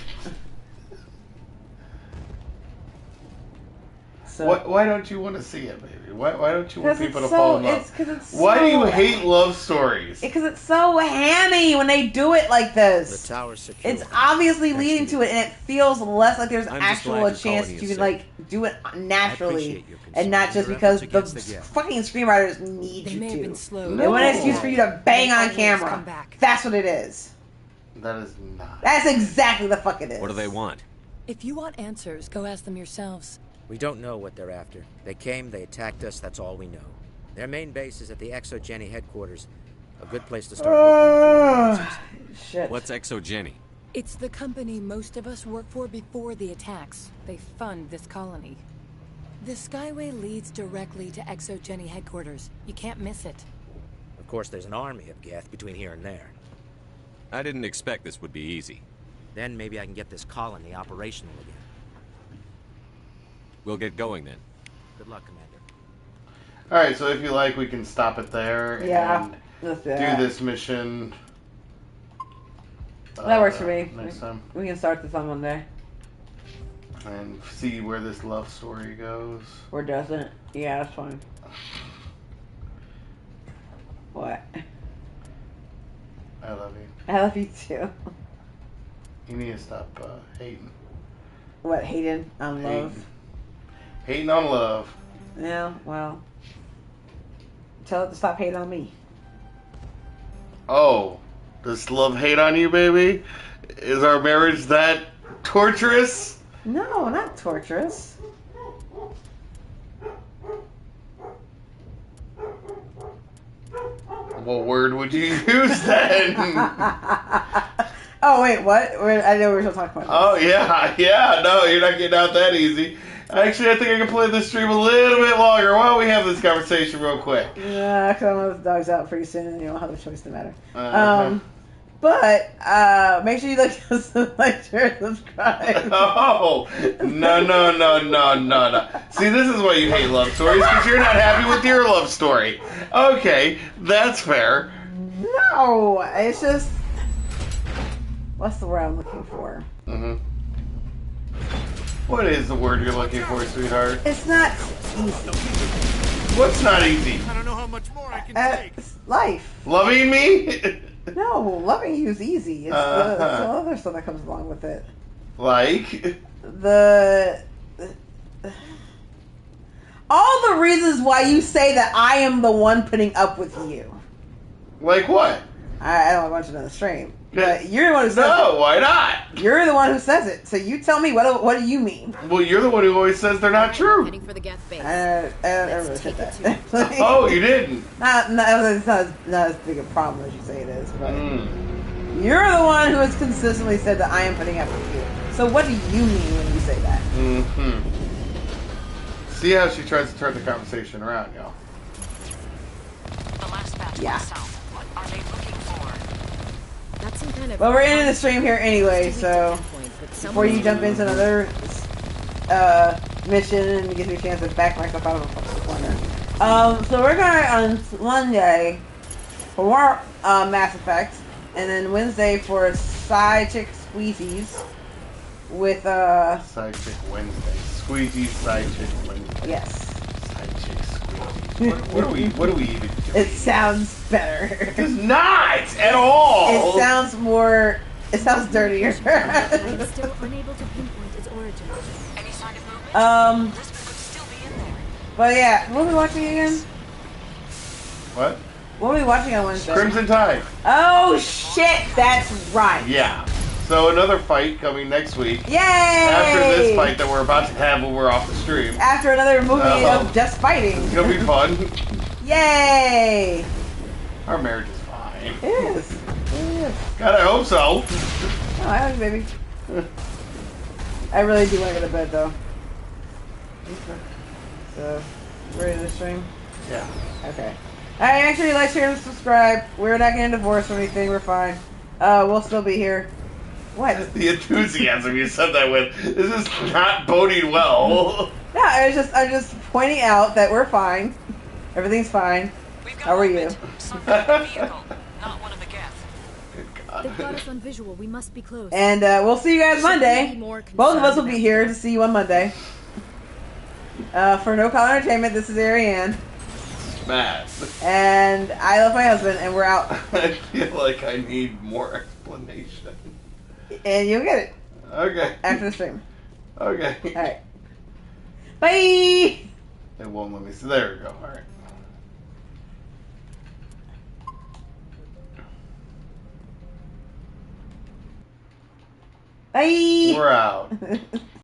A: So,
B: why don't you want to see it, baby? Why don't you want people to
A: so,
B: fall in love? Why do you hate love stories?
A: Because it's so hammy when they do it like this.
I: The tower's secure.
A: It's obviously leading to it, and it feels less like there's actual a chance you can do it naturally, and not just because the fucking screenwriters need you to. They want an excuse for you to bang on camera. That's what it is.
B: That is not.
A: That's exactly the fuck it is.
E: What do they want?
L: If you want answers, go ask them yourselves.
I: We don't know what they're after. They came, they attacked us, that's all we know. Their main base is at the ExoGeni headquarters. A good place to start looking for
A: shit.
E: What's ExoGeni?
L: It's the company most of us worked for before the attacks. They fund this colony. The Skyway leads directly to ExoGeni headquarters. You can't miss it.
I: Of course, there's an army of Geth between here and there.
E: I didn't expect this would be easy.
I: Then maybe I can get this colony operational again.
E: We'll get going then.
I: Good luck, Commander.
B: Alright, so if you like, we can stop it there and
A: let's
B: do this mission.
A: That works for me.
B: Next time.
A: We can start this on Monday.
B: And see where this love story goes.
A: Or doesn't. Yeah, that's fine. What?
B: I love you.
A: I love you too.
B: You need to stop hating.
A: What, hating on love?
B: Hating on love.
A: Yeah, well. Tell it to stop hating on me.
B: Oh, does love hate on you, baby? Is our marriage that torturous?
A: No, not torturous.
B: What word would you use then?
A: Oh, wait, what? I know we were still talking about this.
B: Oh, yeah, no, you're not getting out that easy. Actually, I think I can play this stream a little bit longer. Why don't we have this conversation real quick?
A: Yeah, because I know the dog's out pretty soon and you don't have a choice no matter. But make sure you like, share, and subscribe.
B: Oh, no. See, this is why you hate love stories, because you're not happy with your love story. Okay, that's fair.
A: No, it's just... What's the word I'm looking for?
B: Mm-hmm. What is the word you're looking for, sweetheart?
A: It's not easy.
B: What's not easy?
I: I don't know how much more I can take.
A: It's life.
B: Loving me?
A: No, loving you is easy. It's the other stuff that comes along with it.
B: Like?
A: All the reasons why you say that I am the one putting up with you.
B: Like what?
A: I don't want to know the stream. But you're the one who says it.
B: No, why not?
A: You're the one who says it. So you tell me, what do you mean?
B: Well, you're the one who always says they're not true.
H: Heading for the Geth base.
A: I really said that.
B: Oh, you didn't?
A: It's not as big a problem as you say it is. But You're the one who has consistently said that I am putting up with you. So what do you mean when you say that?
B: Mm-hmm. See how she tries to turn the conversation around, y'all.
M: The last batch
A: Yeah.
M: south. What are they looking for?
H: That's some kind of.
A: Well, we're ending the stream here anyway, so before you jump into another mission and gives me a chance to back myself out of a fucking corner. So we're going on Monday for more Mass Effect, and then Wednesday for Side Chick Squeezies with
B: Side Chick Wednesday. Squeegee Side Chick Wednesday.
A: Yes.
B: Side Chick Squeegee. What do we even do?
A: It sounds better.
B: It's not at all.
A: It sounds more. It sounds dirtier.
C: I'm still unable to pinpoint its origin.
M: Any sign of movement? Lisbon could still be in there.
A: But yeah, what are we watching again?
B: What?
A: What are we watching on Wednesday?
B: Crimson Tide.
A: Oh shit, that's right.
B: Yeah. So another fight coming next week.
A: Yay!
B: After this fight that we're about to have when we're off the stream.
A: After another movie of just fighting.
B: It's gonna be fun.
A: Yay!
B: Our marriage is fine.
A: It is. It is.
B: God, I hope so.
A: Oh, I like baby. I really do want to go to bed though. So, ready to stream?
B: Yeah.
A: Okay. Alright, make sure you like, share, and subscribe. We're not getting divorced or anything. We're fine. We'll still be here. What?
B: The enthusiasm you said that with. This is not boding well.
A: No, I'm just pointing out that we're fine. Everything's fine. How are you?
M: Some kind of vehicle, not one of the Geth.
C: They've got us on visual. We must be close.
A: And we'll see you guys Monday. Both of us will be here to see you on Monday. For No Call Entertainment, this is Ariane.
B: Matt.
A: And I love my husband, and we're out.
B: I feel like I need more explanation.
A: And you'll get it.
B: Okay.
A: After the stream.
B: Okay.
A: Alright. Bye!
B: It won't let me see. There we go. Alright.
A: Bye!
B: We're out.